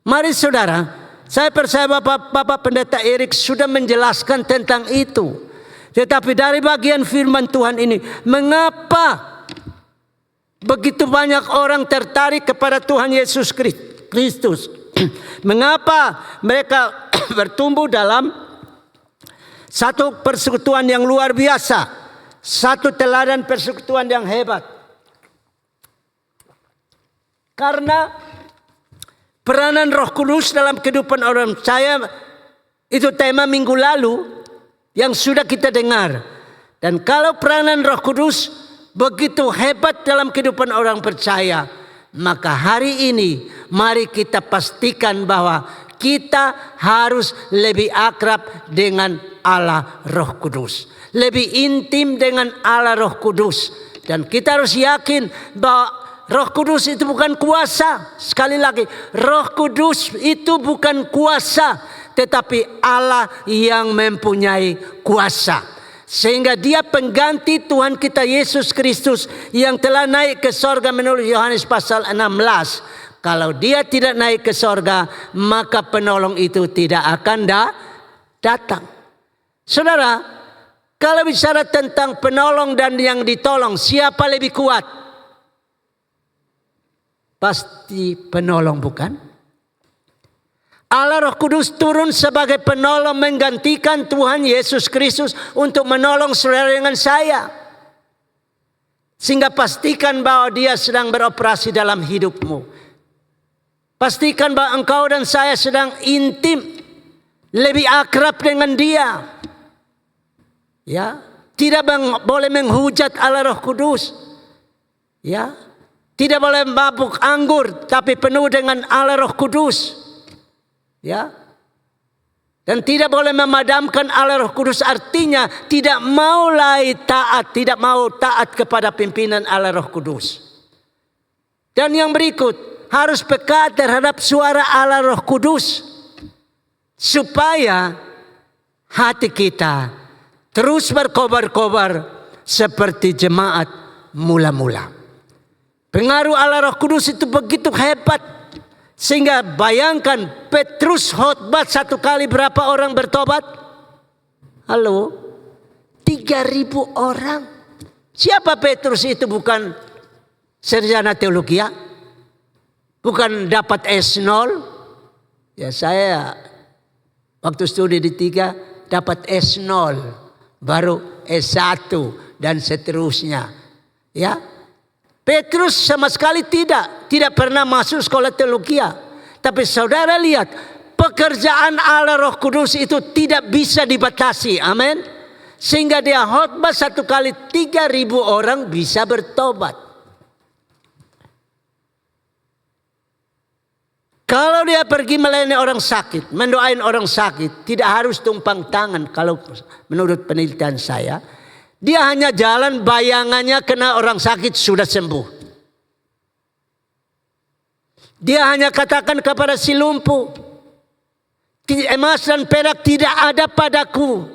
Mari saudara, saya percaya Bapak Pendeta Erik sudah menjelaskan tentang itu. Tetapi dari bagian firman Tuhan ini, mengapa begitu banyak orang tertarik kepada Tuhan Yesus Kristus? Mengapa mereka bertumbuh dalam satu persekutuan yang luar biasa, satu teladan persekutuan yang hebat? Karena peranan Roh Kudus dalam kehidupan orang percaya itu tema minggu lalu yang sudah kita dengar. Dan kalau peranan Roh Kudus begitu hebat dalam kehidupan orang percaya, maka hari ini mari kita pastikan bahwa kita harus lebih akrab dengan Allah Roh Kudus, lebih intim dengan Allah Roh Kudus. Dan kita harus yakin bahwa Roh Kudus itu bukan kuasa. Sekali lagi, Roh Kudus itu bukan kuasa, tetapi Allah yang mempunyai kuasa. Sehingga dia pengganti Tuhan kita Yesus Kristus yang telah naik ke sorga menurut Yohanes pasal 16. Kalau dia tidak naik ke sorga, maka penolong itu tidak akan datang. Saudara, kalau bicara tentang penolong dan yang ditolong, siapa lebih kuat? Pasti penolong, bukan? Allah Roh Kudus turun sebagai penolong menggantikan Tuhan Yesus Kristus untuk menolong saudara dengan saya. Sehingga pastikan bahwa dia sedang beroperasi dalam hidupmu. Pastikan bahwa engkau dan saya sedang intim, lebih akrab dengan dia. Ya, tidak boleh menghujat Allah Roh Kudus. Ya, tidak boleh mabuk anggur, tapi penuh dengan Allah Roh Kudus. Ya, dan tidak boleh memadamkan Allah Roh Kudus, artinya tidak mau taat kepada pimpinan Allah Roh Kudus. Dan yang berikut, harus peka terhadap suara Allah Roh Kudus supaya hati kita terus berkobar-kobar seperti jemaat mula-mula. Pengaruh Allah Roh Kudus itu begitu hebat. Sehingga bayangkan Petrus khotbah 1 kali berapa orang bertobat? Halo? 3.000 orang. Siapa Petrus itu? Bukan sarjana teologi, ya? Bukan dapat S0. Ya, saya waktu studi di 3 dapat S0. Baru S1 dan seterusnya. Ya. Petrus sama sekali tidak pernah masuk sekolah teologi. Tapi saudara lihat, pekerjaan Allah Roh Kudus itu tidak bisa dibatasi. Amin. Sehingga dia khotbah 1 kali 3.000 orang bisa bertobat. Kalau dia pergi melayani orang sakit, mendoain orang sakit, tidak harus tumpang tangan kalau menurut penelitian saya. Dia hanya jalan, bayangannya kena orang sakit sudah sembuh. Dia hanya katakan kepada si lumpuh, emas dan perak tidak ada padaku,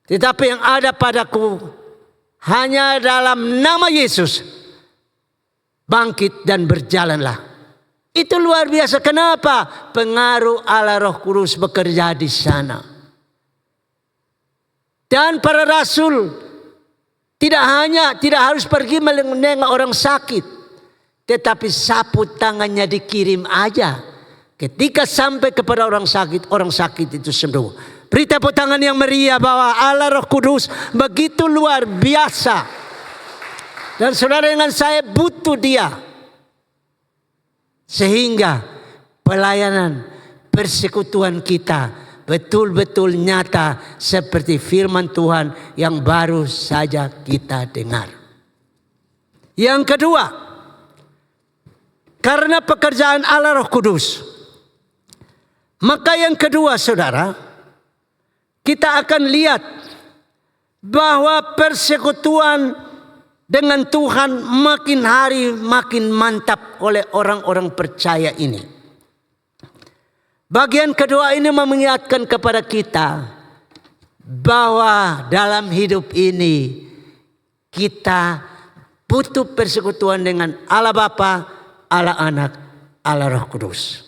tetapi yang ada padaku hanya dalam nama Yesus. Bangkit dan berjalanlah. Itu luar biasa. Kenapa? Pengaruh Allah Roh Kudus bekerja di sana. Dan para rasul tidak harus pergi menengok orang sakit, tetapi sapu tangannya dikirim aja. Ketika sampai kepada orang sakit itu sembuh. Beri tepuk tangan yang meriah bahwa Allah Roh Kudus begitu luar biasa. Dan saudara dengan saya butuh dia. Sehingga pelayanan persekutuan kita betul-betul nyata seperti firman Tuhan yang baru saja kita dengar. Yang kedua, karena pekerjaan Allah Roh Kudus, maka yang kedua saudara, kita akan lihat bahwa persekutuan dengan Tuhan makin hari makin mantap oleh orang-orang percaya ini. Bagian kedua ini mengingatkan kepada kita bahwa dalam hidup ini kita butuh persekutuan dengan Allah Bapa, Allah Anak, Allah Roh Kudus.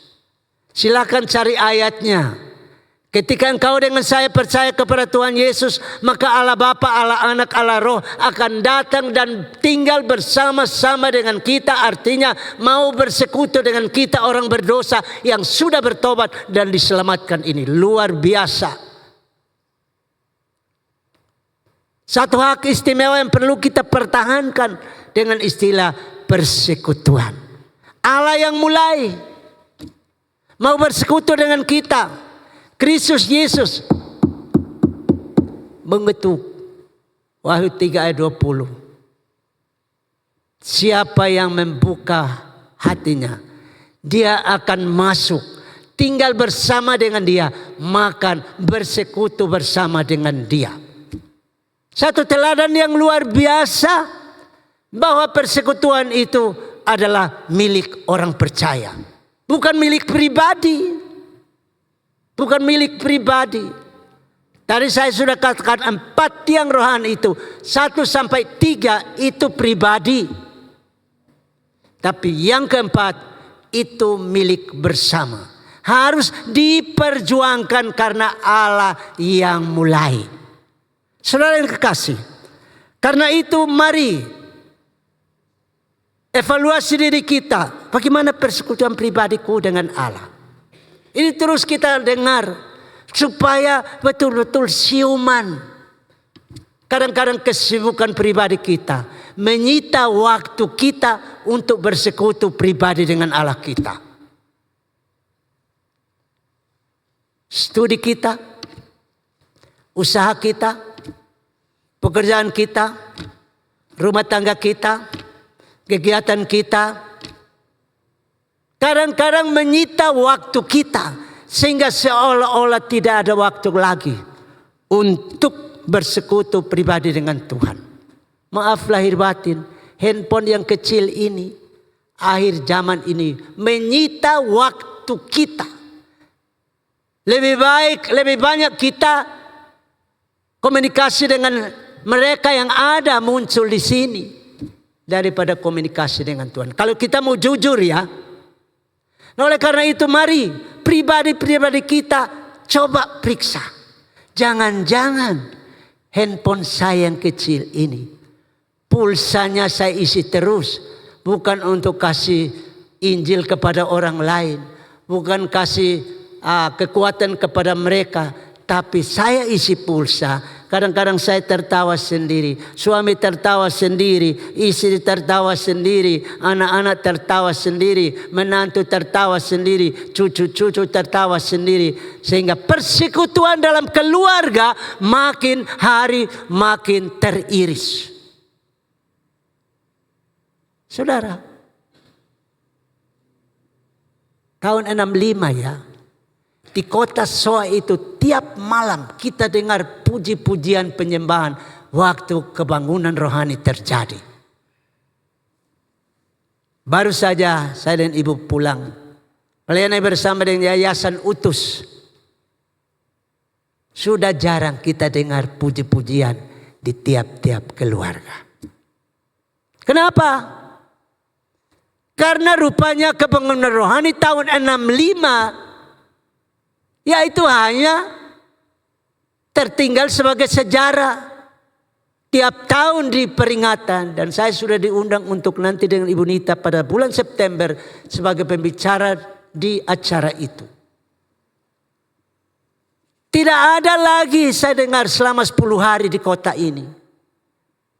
Silakan cari ayatnya. Ketika engkau dengan saya percaya kepada Tuhan Yesus, maka Allah Bapa, Allah Anak, Allah Roh akan datang dan tinggal bersama-sama dengan kita. Artinya mau bersekutu dengan kita orang berdosa yang sudah bertobat dan diselamatkan ini. Luar biasa. Satu hak istimewa yang perlu kita pertahankan dengan istilah persekutuan. Allah yang mulai mau bersekutu dengan kita. Kristus Yesus mengetuk. Wahyu 3 ayat 20. Siapa yang membuka hatinya, dia akan masuk, tinggal bersama dengan dia, makan, bersekutu bersama dengan dia. Satu teladan yang luar biasa bahwa persekutuan itu adalah milik orang percaya, bukan milik pribadi. Bukan milik pribadi. Tadi saya sudah katakan 4 tiang rohani itu 1 sampai 3 itu pribadi. Tapi yang keempat itu milik bersama. Harus diperjuangkan karena Allah yang mulai. Saudara yang kekasih, karena itu mari evaluasi diri kita. Bagaimana persekutuan pribadiku dengan Allah? Ini terus kita dengar supaya betul-betul siuman. Kadang-kadang kesibukan pribadi kita menyita waktu kita untuk bersekutu pribadi dengan Allah kita. Studi kita, usaha kita, pekerjaan kita, rumah tangga kita, kegiatan kita, kadang-kadang menyita waktu kita sehingga seolah-olah tidak ada waktu lagi untuk bersekutu pribadi dengan Tuhan. Maaf lahir batin, handphone yang kecil ini, akhir zaman ini menyita waktu kita. Lebih banyak kita komunikasi dengan mereka yang ada muncul di sini daripada komunikasi dengan Tuhan. Kalau kita mau jujur ya. Nah, oleh karena itu mari pribadi-pribadi kita coba periksa. Jangan-jangan handphone saya yang kecil ini pulsanya saya isi terus. Bukan untuk kasih Injil kepada orang lain. Bukan kasih kekuatan kepada mereka. Tapi saya isi pulsa. Kadang-kadang saya tertawa sendiri. Suami tertawa sendiri. Istri tertawa sendiri. Anak-anak tertawa sendiri. Menantu tertawa sendiri. Cucu-cucu tertawa sendiri. Sehingga persekutuan dalam keluarga makin hari makin teriris. Saudara, tahun 65 ya. Di kota Soa itu tiap malam kita dengar puji-pujian penyembahan waktu kebangunan rohani terjadi. Baru saja saya dan ibu pulang. Pelayanan bersama dengan Yayasan Utus. Sudah jarang kita dengar puji-pujian di tiap-tiap keluarga. Kenapa? Karena rupanya kebangunan rohani tahun 65 ya itu hanya tertinggal sebagai sejarah. Tiap tahun di peringatan. Dan saya sudah diundang untuk nanti dengan Ibu Nita pada bulan September sebagai pembicara di acara itu. Tidak ada lagi saya dengar selama 10 hari di kota ini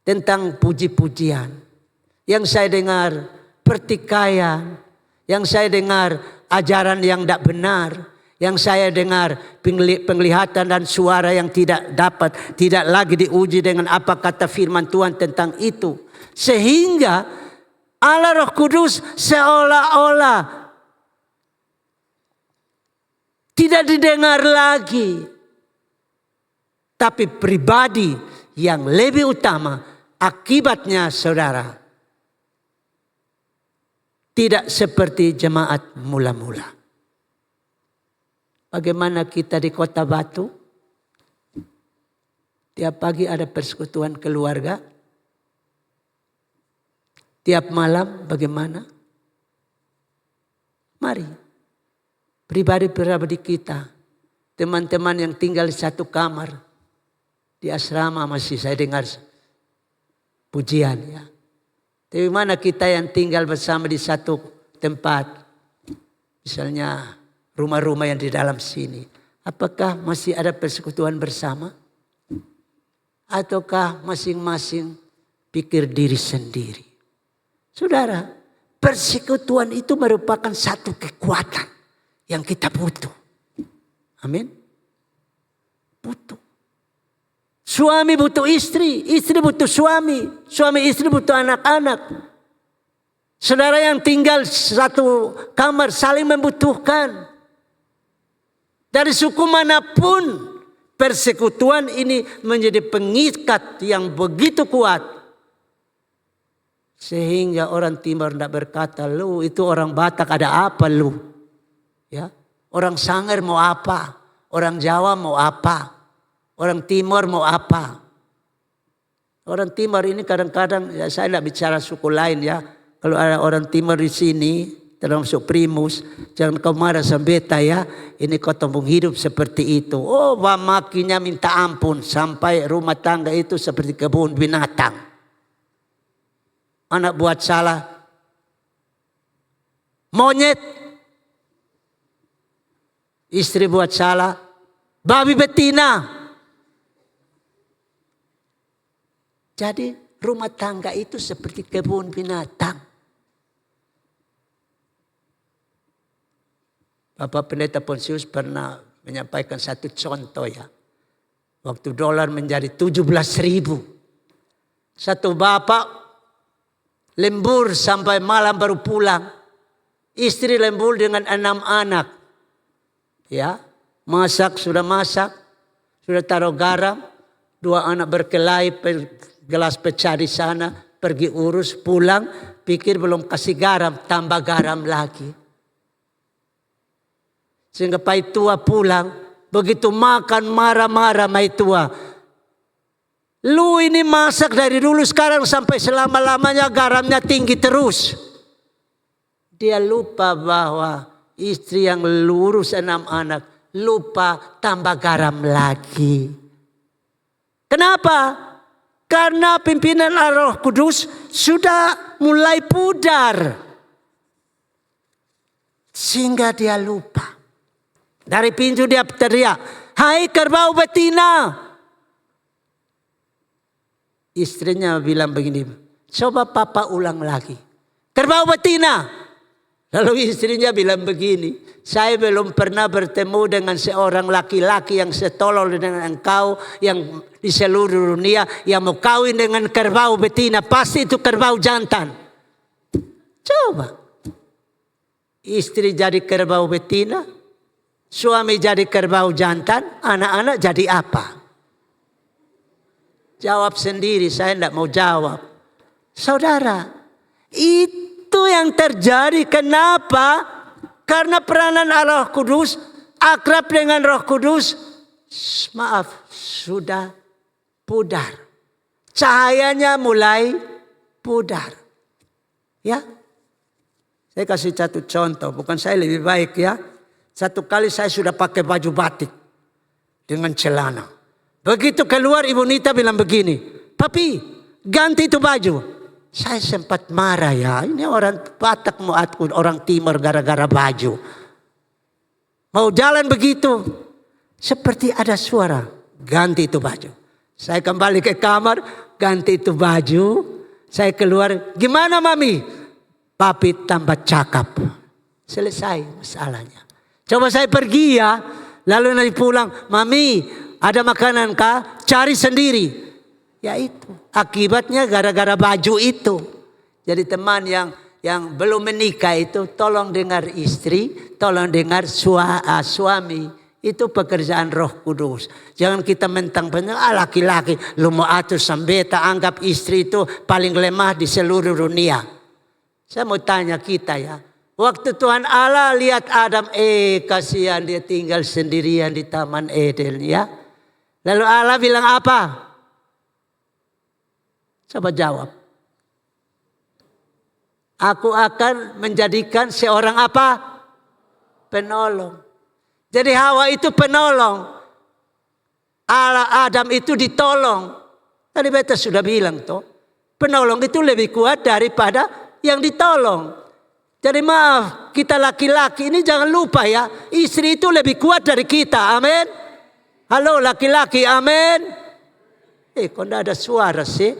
tentang puji-pujian. Yang saya dengar pertikaian. Yang saya dengar ajaran yang tidak benar. Yang saya dengar penglihatan dan suara yang tidak lagi diuji dengan apa kata firman Tuhan tentang itu. Sehingga Allah Roh Kudus seolah-olah tidak didengar lagi. Tapi pribadi yang lebih utama akibatnya saudara. Tidak seperti jemaat mula-mula. Bagaimana kita di Kota Batu? Tiap pagi ada persekutuan keluarga. Tiap malam bagaimana? Mari, pribadi-pribadi kita, teman-teman yang tinggal di satu kamar, di asrama masih saya dengar pujian ya. Tapi mana kita yang tinggal bersama di satu tempat, misalnya rumah-rumah yang di dalam sini, apakah masih ada persekutuan bersama? Ataukah masing-masing pikir diri sendiri? Saudara, persekutuan itu merupakan satu kekuatan yang kita butuh. Amin. Butuh. Suami butuh istri, istri butuh suami, suami istri butuh anak-anak. Saudara yang tinggal satu kamar saling membutuhkan. Dari suku manapun, persekutuan ini menjadi pengikat yang begitu kuat. Sehingga orang Timur tidak berkata, lu itu orang Batak ada apa lu? Ya, orang Sangir mau apa? Orang Jawa mau apa? Orang Timur mau apa? Orang Timur ini kadang-kadang, ya saya tidak bicara suku lain ya. Kalau ada orang Timur di sini, termasuk Primus, jangan kau marah Sambeta ya. Ini kau tombong hidup seperti itu. Oh, makinya minta ampun sampai rumah tangga itu seperti kebun binatang. Anak buat salah, monyet. Istri buat salah, babi betina. Jadi rumah tangga itu seperti kebun binatang. Bapak Pendeta Pontius pernah menyampaikan satu contoh ya. Waktu dolar menjadi 17.000. Satu bapak lembur sampai malam baru pulang. Istri lembur dengan 6 anak. Ya, masak, sudah taruh garam. 2 anak berkelahi, gelas pecah di sana. Pergi urus, pulang. Pikir belum kasih garam, tambah garam lagi. Sehingga Paitua pulang. Begitu makan marah-marah Paitua. Lu ini masak dari dulu sekarang sampai selama-lamanya garamnya tinggi terus. Dia lupa bahwa istri yang lurus 6 anak. Lupa tambah garam lagi. Kenapa? Karena pimpinan Roh Kudus sudah mulai pudar. Sehingga dia lupa. Dari pintu dia teriak, hai kerbau betina. Istrinya bilang begini, coba papa ulang lagi. Kerbau betina. Lalu istrinya bilang begini, saya belum pernah bertemu dengan seorang laki-laki yang setolol dengan engkau, yang di seluruh dunia, yang mau kawin dengan kerbau betina. Pasti itu kerbau jantan. Coba. Istri jadi kerbau betina, suami jadi kerbau jantan, anak-anak jadi apa? Jawab sendiri, saya tidak mau jawab. Saudara, itu yang terjadi. Kenapa? Karena peranan Roh Kudus, akrab dengan Roh Kudus, maaf, sudah pudar. Cahayanya mulai pudar. Ya, saya kasih satu contoh, bukan saya lebih baik ya. Satu kali saya sudah pakai baju batik dengan celana. Begitu keluar Ibu Nita bilang begini, papi ganti itu baju. Saya sempat marah ya, ini orang Batak mau atur orang Timur gara-gara baju. Mau jalan begitu, seperti ada suara, ganti itu baju. Saya kembali ke kamar, ganti itu baju. Saya keluar, gimana mami? Papi tambah cakap. Selesai masalahnya. Coba saya pergi ya, lalu nanti pulang, mami ada makanan kah? Cari sendiri. Ya itu. Akibatnya gara-gara baju itu. Jadi teman yang belum menikah itu tolong dengar istri, tolong dengar suami. Itu pekerjaan Roh Kudus. Jangan kita mentang-mentang laki-laki. Lu mau atur Sambeta, anggap istri itu paling lemah di seluruh dunia. Saya mau tanya kita ya. Waktu Tuhan Allah lihat Adam, kasihan dia tinggal sendirian di Taman Eden ya. Lalu Allah bilang apa? Coba jawab. Aku akan menjadikan seorang apa? Penolong. Jadi Hawa itu penolong. Allah Adam itu ditolong. Tadi beta sudah bilang toh. Penolong itu lebih kuat daripada yang ditolong. Jadi maaf, kita laki-laki ini jangan lupa ya. Istri itu lebih kuat dari kita. Amin. Halo laki-laki, amin. Kok tidak ada suara sih?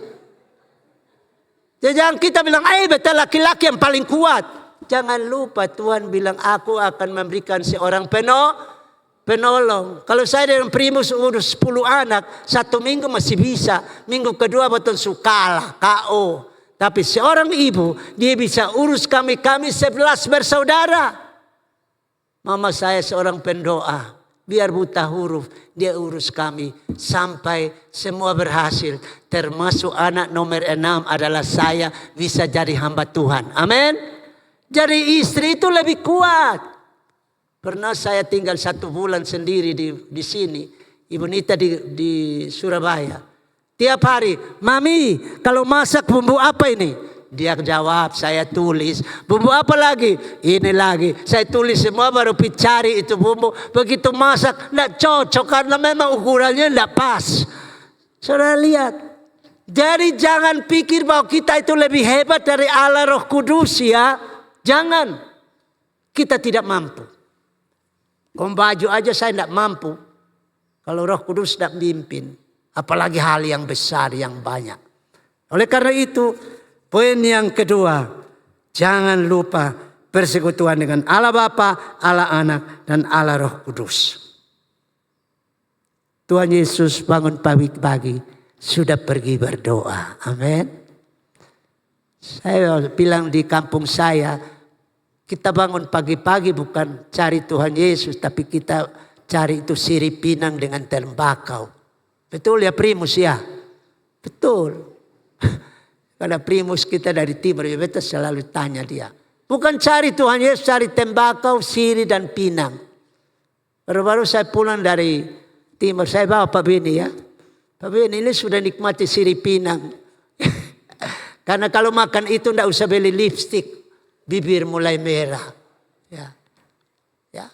Jadi jangan kita bilang, beta laki-laki yang paling kuat. Jangan lupa Tuhan bilang, aku akan memberikan seorang penolong. Kalau saya dengan Primus urus 10 anak, 1 minggu masih bisa. Minggu kedua betul kalah, KO. Tapi seorang ibu, dia bisa urus kami 11 bersaudara. Mama saya seorang pendoa. Biar buta huruf, dia urus kami. Sampai semua berhasil. Termasuk anak nomor 6 adalah saya bisa jadi hamba Tuhan. Amin. Jadi istri itu lebih kuat. Pernah saya tinggal 1 bulan sendiri di sini. Ibu Nita di Surabaya. Tiap hari, Mami kalau masak bumbu apa ini? Dia jawab, saya tulis. Bumbu apa lagi? Ini lagi. Saya tulis semua baru cari itu bumbu. Begitu masak, tidak cocok karena memang ukurannya tidak pas. Saudara lihat. Jadi jangan pikir bahwa kita itu lebih hebat dari Allah Roh Kudus ya. Jangan. Kita tidak mampu. Baju aja saya tidak mampu. Kalau Roh Kudus tidak memimpin. Apalagi hal yang besar, yang banyak. Oleh karena itu, poin yang kedua, jangan lupa persekutuan dengan Allah Bapa, Allah Anak, dan Allah Roh Kudus. Tuhan Yesus bangun pagi-pagi, sudah pergi berdoa. Amin. Saya bilang di kampung saya, kita bangun pagi-pagi bukan cari Tuhan Yesus, tapi kita cari itu sirih pinang dengan tembakau. Betul ya Primus ya? Betul. Karena Primus kita dari timur, ya beta selalu tanya dia. Bukan cari Tuhan Yesus, cari tembakau, sirih dan pinang. Baru-baru saya pulang dari timur, saya bawa Pak Beni ya. Pak Beni ini sudah nikmati sirih pinang. Karena kalau makan itu tidak usah beli lipstick, bibir mulai merah. Ya.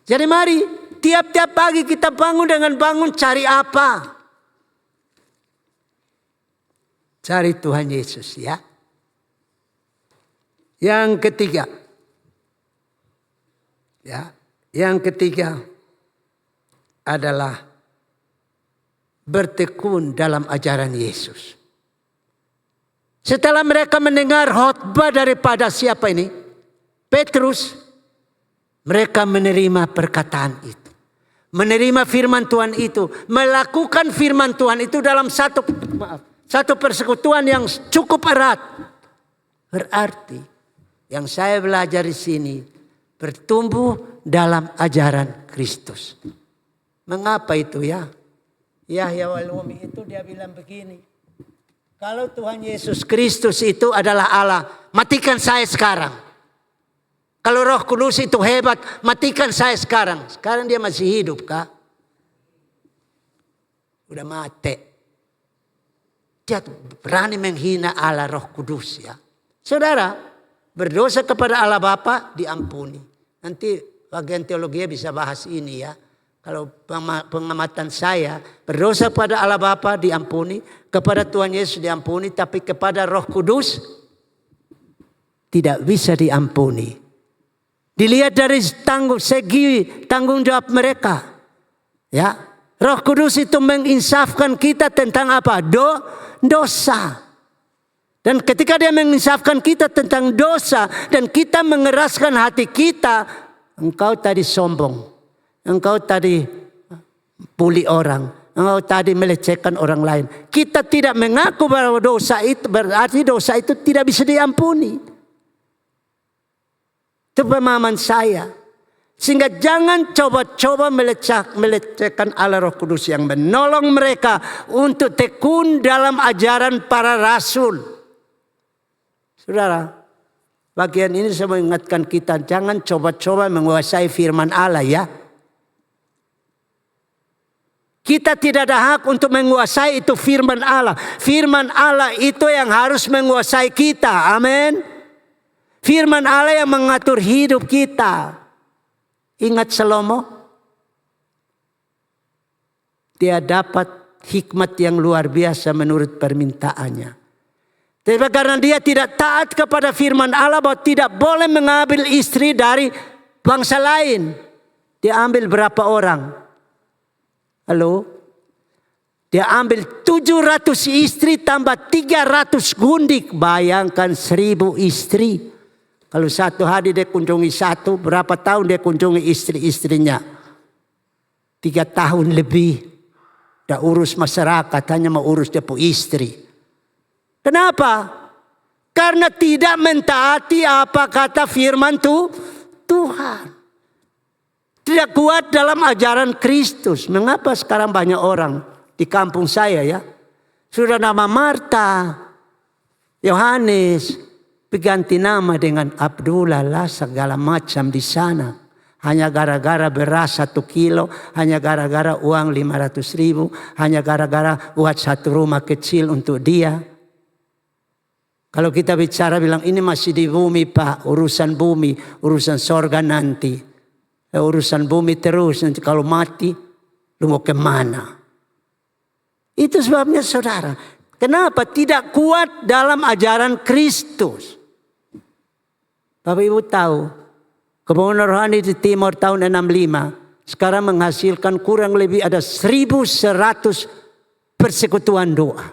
Jadi mari, tiap-tiap pagi kita bangun dengan bangun cari apa? Cari Tuhan Yesus ya. Yang ketiga. Ya, yang ketiga adalah bertekun dalam ajaran Yesus. Setelah mereka mendengar khotbah daripada siapa ini? Petrus. Mereka menerima perkataan itu. Menerima firman Tuhan itu. Melakukan firman Tuhan itu dalam satu persekutuan yang cukup erat. Berarti yang saya belajar di sini bertumbuh dalam ajaran Kristus. Mengapa itu ya? Yahya Walumi itu dia bilang begini. Kalau Tuhan Yesus Kristus itu adalah Allah, matikan saya sekarang. Kalau Roh Kudus itu hebat, matikan saya sekarang. Sekarang dia masih hidup kah? Udah mati. Dia berani menghina Allah Roh Kudus ya. Saudara, berdosa kepada Allah Bapa diampuni. Nanti bagian teologi bisa bahas ini ya. Kalau pengamatan saya, berdosa pada Allah Bapa diampuni, kepada Tuhan Yesus diampuni, tapi kepada Roh Kudus tidak bisa diampuni. Dilihat dari segi tanggung jawab mereka. Ya, Roh Kudus itu menginsafkan kita tentang apa? Dosa. Dan ketika dia menginsafkan kita tentang dosa dan kita mengeraskan hati kita, engkau tadi sombong. Engkau tadi puli orang. Engkau tadi melecehkan orang lain. Kita tidak mengaku bahwa dosa itu berarti dosa itu tidak bisa diampuni. Itu pemahaman saya. Sehingga jangan coba-coba melecehkan Allah Roh Kudus yang menolong mereka untuk tekun dalam ajaran para rasul. Saudara, Bagian ini saya mengingatkan kita, jangan coba-coba menguasai firman Allah ya. Kita tidak ada hak untuk menguasai itu firman Allah. Firman Allah itu yang harus menguasai kita. Amin. Firman Allah yang mengatur hidup kita. Ingat Salomo? Dia dapat hikmat yang luar biasa menurut permintaannya. Tapi karena dia tidak taat kepada firman Allah bahwa tidak boleh mengambil istri dari bangsa lain. Dia ambil berapa orang? Halo? Dia ambil 700 istri tambah 300 gundik. Bayangkan 1000 istri. Kalau satu hari dia kunjungi satu, berapa tahun dia kunjungi istri-istrinya? 3 tahun lebih. Dia urus masyarakat, hanya mau urus dia pun istri. Kenapa? Karena tidak mentaati apa kata firman Tuhan. Tidak kuat dalam ajaran Kristus. Mengapa sekarang banyak orang di kampung saya ya, sudah nama Marta, Yohanes, diganti nama dengan Abdullah lah segala macam di sana. Hanya gara-gara beras 1 kilo, hanya gara-gara uang 500.000, hanya gara-gara buat satu rumah kecil untuk dia. Kalau kita bicara bilang ini masih di bumi Pak, urusan bumi, urusan sorga nanti. Urusan bumi terus, nanti kalau mati lu mau kemana? Itu sebabnya saudara, kenapa tidak kuat dalam ajaran Kristus? Bapak Ibu tahu, kebangunan rohani di Timur tahun 65 sekarang menghasilkan kurang lebih ada 1.100 persekutuan doa.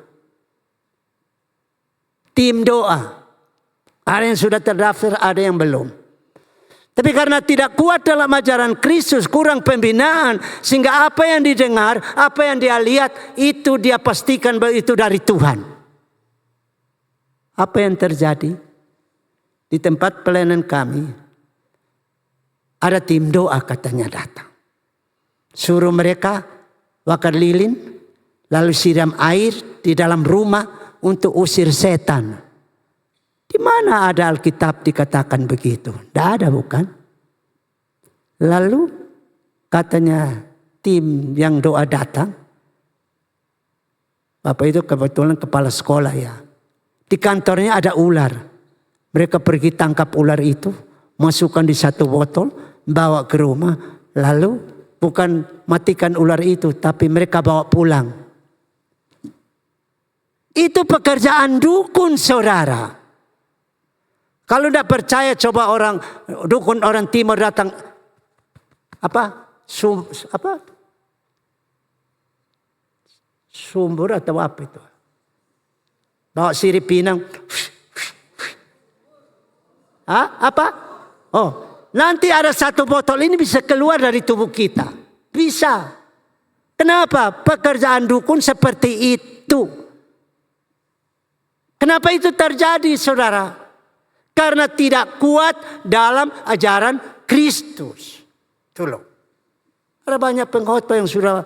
Tim doa. Ada yang sudah terdaftar, ada yang belum. Tapi karena tidak kuat dalam ajaran Kristus, kurang pembinaan, sehingga apa yang didengar, apa yang dia lihat, itu dia pastikan bahwa itu dari Tuhan. Apa yang terjadi? Di tempat pelayanan kami, ada tim doa katanya datang. Suruh mereka bakar lilin, lalu siram air di dalam rumah untuk usir setan. Di mana ada Alkitab dikatakan begitu? Tidak ada bukan? Lalu katanya tim yang doa datang. Bapak itu kebetulan kepala sekolah ya. Di kantornya ada ular. Mereka pergi tangkap ular itu. Masukkan di satu botol. Bawa ke rumah. Lalu bukan matikan ular itu. Tapi mereka bawa pulang. Itu pekerjaan dukun saudara. Kalau tidak percaya coba orang dukun orang timur datang sumber atau apa itu? Bawa sirip pinang. Apa? Oh, nanti ada satu botol ini bisa keluar dari tubuh kita. Bisa. Kenapa? Pekerjaan dukun seperti itu. Kenapa itu terjadi saudara? Karena tidak kuat dalam ajaran Kristus. Tolong. Ada banyak pengkhotbah yang sudah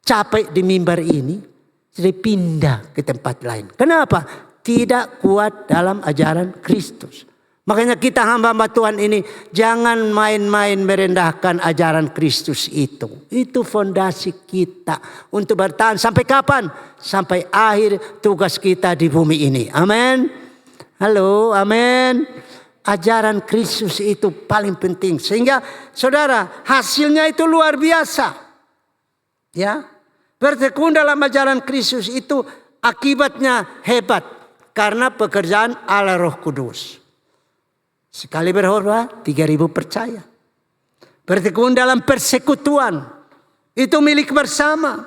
capek di mimbar ini. Jadi pindah ke tempat lain. Kenapa? Tidak kuat dalam ajaran Kristus. Makanya kita hamba-hamba Tuhan ini jangan main-main merendahkan ajaran Kristus itu. Itu fondasi kita untuk bertahan sampai kapan? Sampai akhir tugas kita di bumi ini. Amin. Halo, amin. Ajaran Kristus itu paling penting. Sehingga saudara, hasilnya itu luar biasa. Ya, bertekun dalam ajaran Kristus itu akibatnya hebat. Karena pekerjaan Allah Roh Kudus. Sekali berkhotbah 3.000 percaya. Bertekun dalam persekutuan. Itu milik bersama.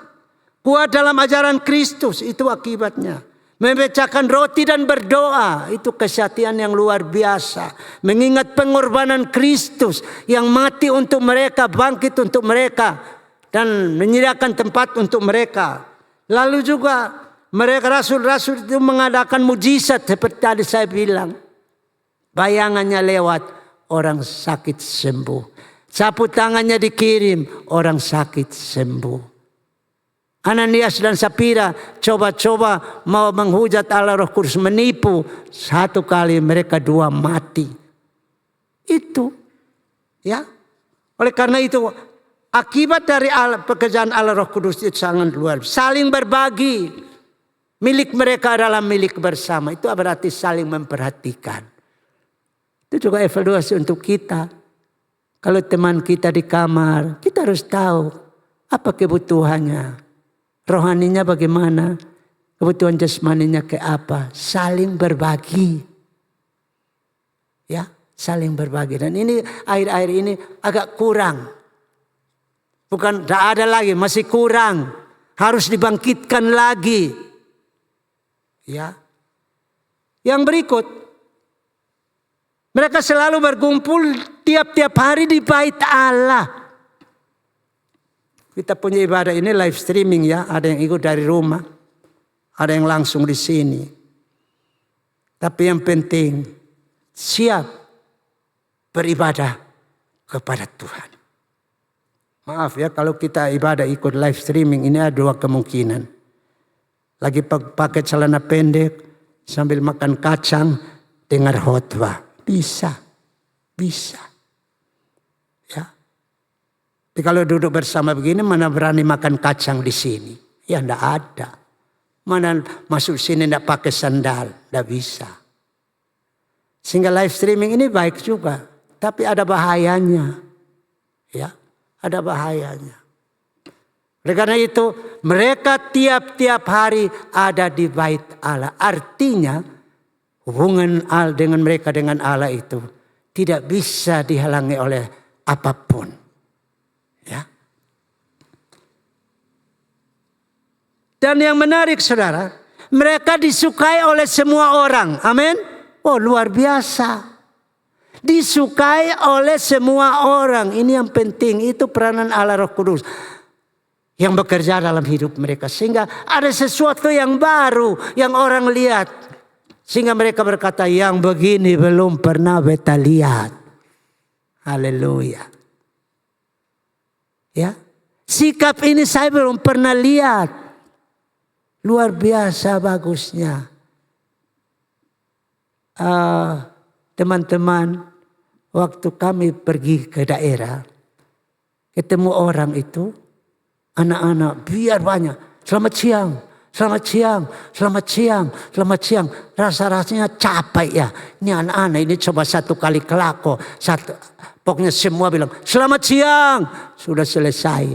Kuat dalam ajaran Kristus. Itu akibatnya. Memecahkan roti dan berdoa. Itu kesatian yang luar biasa. Mengingat pengorbanan Kristus. Yang mati untuk mereka. Bangkit untuk mereka. Dan menyediakan tempat untuk mereka. Lalu juga mereka rasul-rasul itu mengadakan mujizat. Seperti tadi saya bilang. Bayangannya lewat. Orang sakit sembuh. Sapu tangannya dikirim. Orang sakit sembuh. Ananias dan Sapira coba-coba mau menghujat Allah Roh Kudus, menipu. 1 kali mereka 2 mati. Itu. Ya. Oleh karena itu akibat dari pekerjaan Allah Roh Kudus itu sangat luar biasa. Saling berbagi. Milik mereka adalah milik bersama. Itu berarti saling memperhatikan. Itu juga evaluasi untuk kita. Kalau teman kita di kamar, kita harus tahu apa kebutuhannya. Rohaninya bagaimana, kebutuhan jasmaninya kayak apa. Saling berbagi. Ya, saling berbagi. Dan ini akhir-akhir ini agak kurang. Bukan tidak ada lagi, masih kurang. Harus dibangkitkan lagi. Ya. Yang berikut, mereka selalu berkumpul tiap-tiap hari di bait Allah. Kita punya ibadah ini live streaming ya. Ada yang ikut dari rumah. Ada yang langsung di sini. Tapi yang penting siap beribadah kepada Tuhan. Maaf ya kalau kita ibadah ikut live streaming. Ini ada 2 kemungkinan. Lagi pakai celana pendek. Sambil makan kacang. Dengar khotbah. Bisa. Tapi kalau duduk bersama begini, mana berani makan kacang di sini? Ya enggak ada. Mana masuk sini enggak pakai sandal? Enggak bisa. Sehingga live streaming ini baik juga. Tapi ada bahayanya. Ya, ada bahayanya. Oleh karena itu, mereka tiap-tiap hari ada di bait Allah. Artinya, hubungan Allah dengan mereka dengan Allah itu tidak bisa dihalangi oleh apapun. Ya. Dan yang menarik saudara, mereka disukai oleh semua orang. Amin. Oh luar biasa. Disukai oleh semua orang. Ini yang penting. Itu peranan Allah Roh Kudus yang bekerja dalam hidup mereka. Sehingga ada sesuatu yang baru yang orang lihat. Sehingga mereka berkata, yang begini belum pernah beta lihat. Haleluya. Ya, sikap ini saya belum pernah lihat. Luar biasa bagusnya. Teman-teman, waktu kami pergi ke daerah, ketemu orang itu, anak-anak biar banyak. Selamat siang, selamat siang, selamat siang, selamat siang. Rasa-rasanya capek ya. Ini anak-anak ini coba 1 kali kelako. Pokoknya semua bilang, selamat siang. Sudah selesai.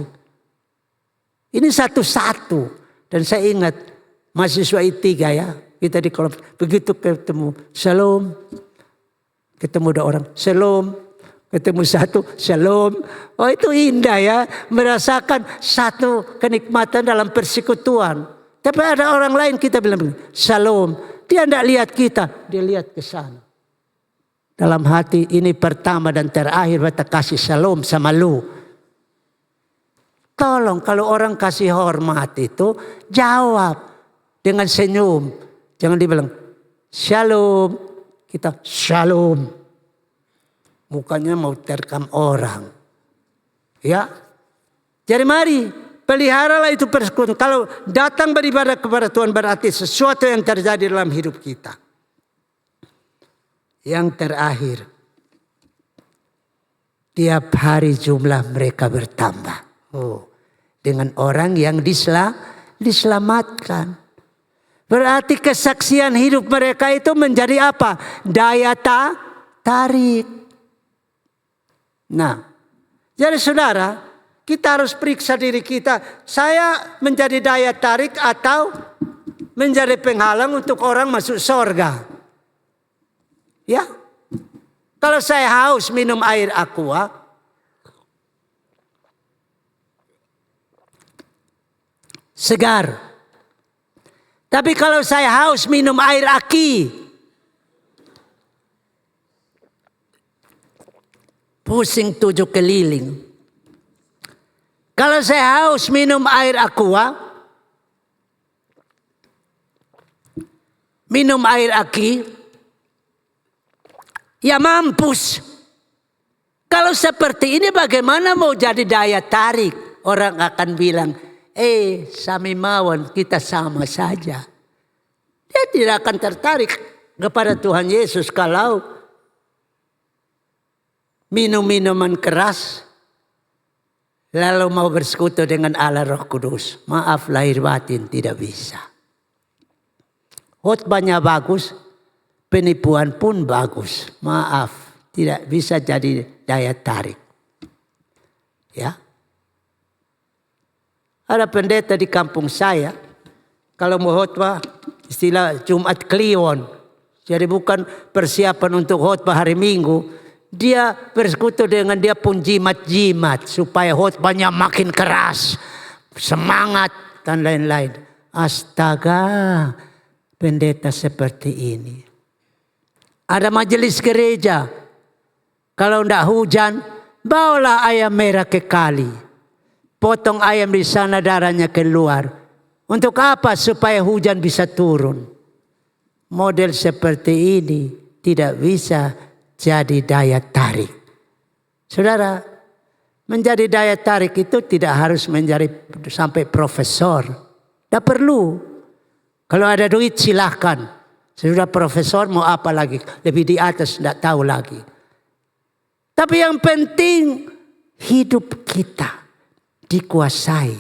Ini satu-satu. Dan saya ingat, mahasiswa I3 ya. Kita di kolom. Begitu ketemu, shalom. Ketemu 2 orang, shalom. Ketemu 1, shalom. Oh itu indah ya. Merasakan satu kenikmatan dalam persekutuan. Tapi ada orang lain kita bilang, shalom. Dia tidak lihat kita, dia lihat ke sana. Dalam hati ini pertama dan terakhir beta kasih shalom sama lu. Tolong kalau orang kasih hormat itu jawab dengan senyum. Jangan dibilang shalom. Kita shalom. Mukanya mau terkam orang. Ya. Jadi mari peliharalah itu persekutuan. Kalau datang beribadah kepada Tuhan berarti sesuatu yang terjadi dalam hidup kita. Yang terakhir, tiap hari jumlah mereka bertambah. Oh, dengan orang yang diselamatkan. Berarti kesaksian hidup mereka itu menjadi apa? Daya tarik. Nah, jadi saudara, kita harus periksa diri kita. Saya menjadi daya tarik atau menjadi penghalang untuk orang masuk surga? Ya, kalau saya haus minum air aqua, segar. Tapi kalau saya haus minum air aki, pusing 7 keliling. Kalau saya haus minum air aqua, minum air aki, ya mampus. Kalau seperti ini bagaimana mau jadi daya tarik? Orang akan bilang, Sami mawon, kita sama saja. Dia tidak akan tertarik kepada Tuhan Yesus kalau minum minuman keras lalu mau bersekutu dengan Allah Roh Kudus. Maaf, lahir batin tidak bisa. Khotbahnya bagus, penipuan pun bagus. Maaf, tidak bisa jadi daya tarik. Ya. Ada pendeta di kampung saya, kalau mau khotbah istilah Jumat Kliwon. Jadi bukan persiapan untuk khotbah hari Minggu. Dia bersekutu dengan dia pun jimat-jimat supaya khotbahnya makin keras, semangat dan lain-lain. Astaga, pendeta seperti ini. Ada majelis gereja, kalau tidak hujan, bawalah ayam merah ke kali. Potong ayam di sana, darahnya keluar. Untuk apa? Supaya hujan bisa turun. Model seperti ini tidak bisa jadi daya tarik. Saudara, menjadi daya tarik itu tidak harus menjadi sampai profesor. Tidak perlu. Kalau ada duit silahkan. Sudah profesor mau apa lagi? Lebih di atas tidak tahu lagi. Tapi yang penting hidup kita dikuasai,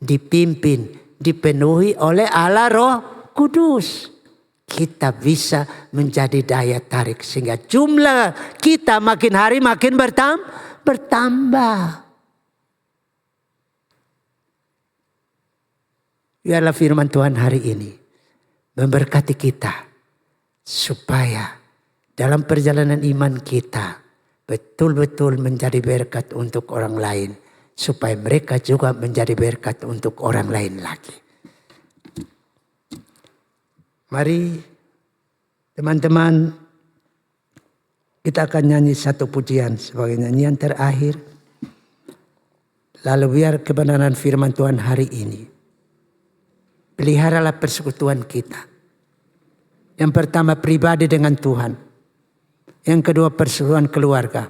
dipimpin, dipenuhi oleh Allah Roh Kudus. Kita bisa menjadi daya tarik sehingga jumlah kita makin hari makin bertambah. Biarlah firman Tuhan hari ini memberkati kita supaya dalam perjalanan iman kita betul-betul menjadi berkat untuk orang lain. Supaya mereka juga menjadi berkat untuk orang lain lagi. Mari teman-teman, kita akan nyanyi satu pujian sebagai nyanyian terakhir. Lalu biar kebenaran firman Tuhan hari ini. Peliharalah persekutuan kita. Yang pertama pribadi dengan Tuhan. Yang kedua persekutuan keluarga.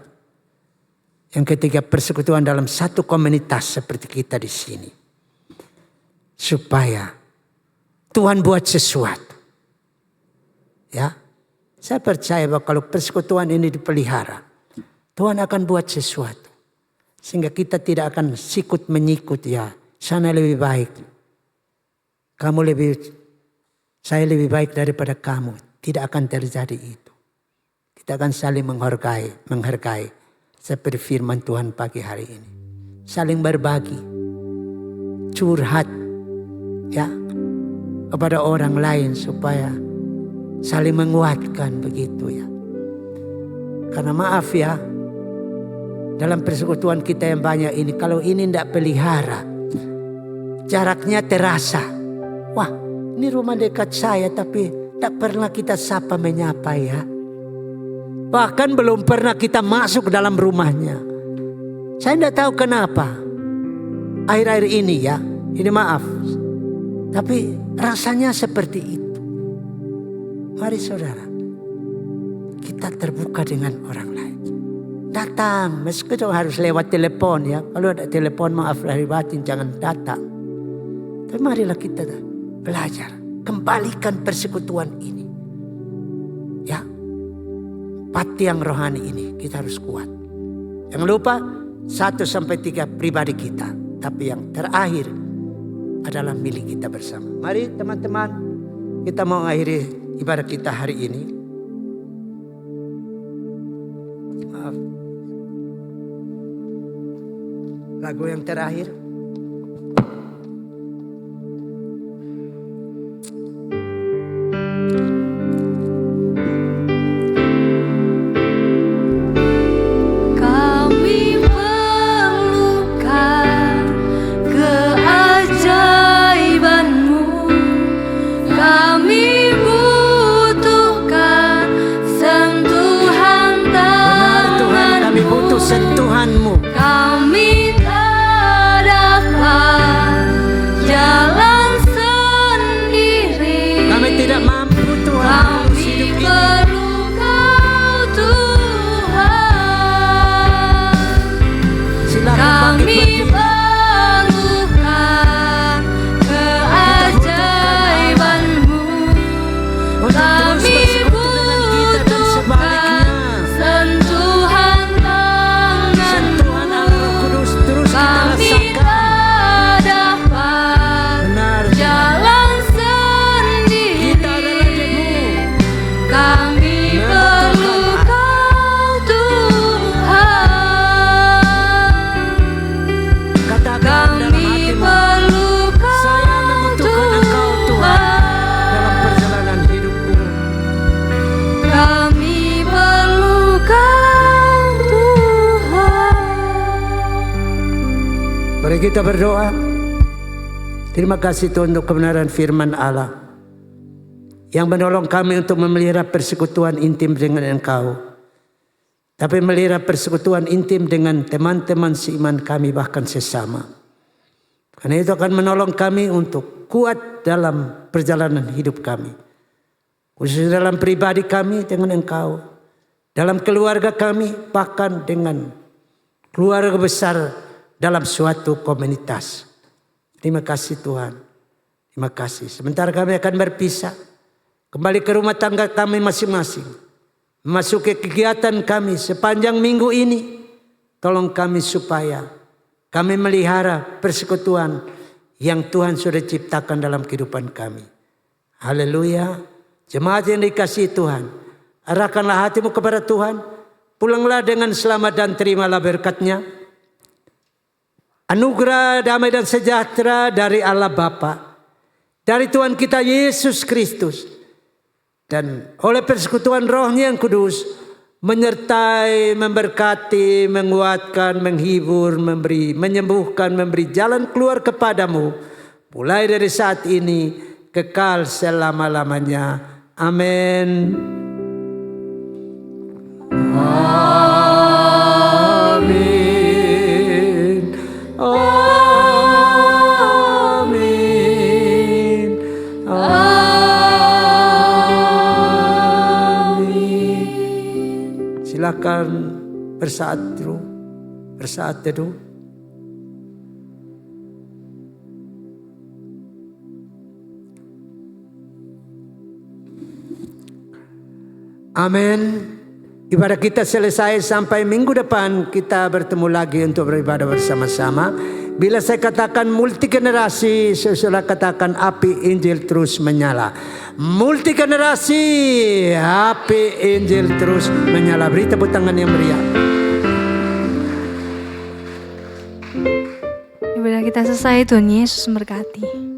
Yang ketiga persekutuan dalam satu komunitas seperti kita di sini. Supaya Tuhan buat sesuatu. Ya, saya percaya bahwa kalau persekutuan ini dipelihara, Tuhan akan buat sesuatu. Sehingga kita tidak akan sikut menyikut ya. Sana lebih baik. Saya lebih baik daripada kamu. Tidak akan terjadi itu. Kita akan saling menghargai. Seperti firman Tuhan pagi hari ini. Saling berbagi. Curhat. Ya. Kepada orang lain supaya saling menguatkan begitu ya. Karena maaf ya. Dalam persekutuan kita yang banyak ini. Kalau ini tidak pelihara. Jaraknya terasa. Wah, ini rumah dekat saya tapi tak pernah kita sapa menyapa ya. Bahkan belum pernah kita masuk ke dalam rumahnya. Saya tidak tahu kenapa. Akhir-akhir ini ya. Ini maaf. Tapi rasanya seperti itu. Mari saudara. Kita terbuka dengan orang lain. Datang. Meskipun harus lewat telepon ya. Kalau ada telepon maaf lahir batin jangan datang. Tapi marilah kita belajar. Kembalikan persekutuan ini. Ya. Tiang rohani ini kita harus kuat. Jangan lupa 1-3 pribadi kita. Tapi yang terakhir adalah milik kita bersama. Mari teman-teman kita mau akhiri ibadah kita hari ini. Maaf. Lagu yang terakhir. Kami tak ada Mari kita berdoa. Terima kasih Tuhan untuk kebenaran firman Allah yang menolong kami untuk memelihara persekutuan intim dengan Engkau. Tapi memelihara persekutuan intim dengan teman-teman seiman kami bahkan sesama. Karena itu akan menolong kami untuk kuat dalam perjalanan hidup kami. Khususnya dalam pribadi kami dengan Engkau. Dalam keluarga kami bahkan dengan keluarga besar dalam suatu komunitas. Terima kasih Tuhan. Terima kasih. Sebentar kami akan berpisah. Kembali ke rumah tangga kami masing-masing. Memasuki kegiatan kami sepanjang minggu ini. Tolong kami supaya kami melihara persekutuan yang Tuhan sudah ciptakan dalam kehidupan kami. Haleluya. Jemaat yang dikasihi Tuhan, arahkanlah hatimu kepada Tuhan. Pulanglah dengan selamat dan terimalah berkat-Nya. Anugerah damai dan sejahtera dari Allah Bapa, dari Tuhan kita Yesus Kristus, dan oleh persekutuan Roh-Nya yang kudus menyertai, memberkati, menguatkan, menghibur, memberi, menyembuhkan, memberi jalan keluar kepadamu mulai dari saat ini kekal selama-lamanya. Amin. Amin. Amin. Amin. Silakan bersaat teduh. Amin. Ibadah kita selesai, sampai minggu depan kita bertemu lagi untuk beribadah bersama-sama. Bila saya katakan multi generasi, saya sudah katakan api Injil terus menyala. Multi generasi, api Injil terus menyala. Beri tepuk tangan yang meriah. Ibadah kita selesai, Tuhan Yesus memberkati.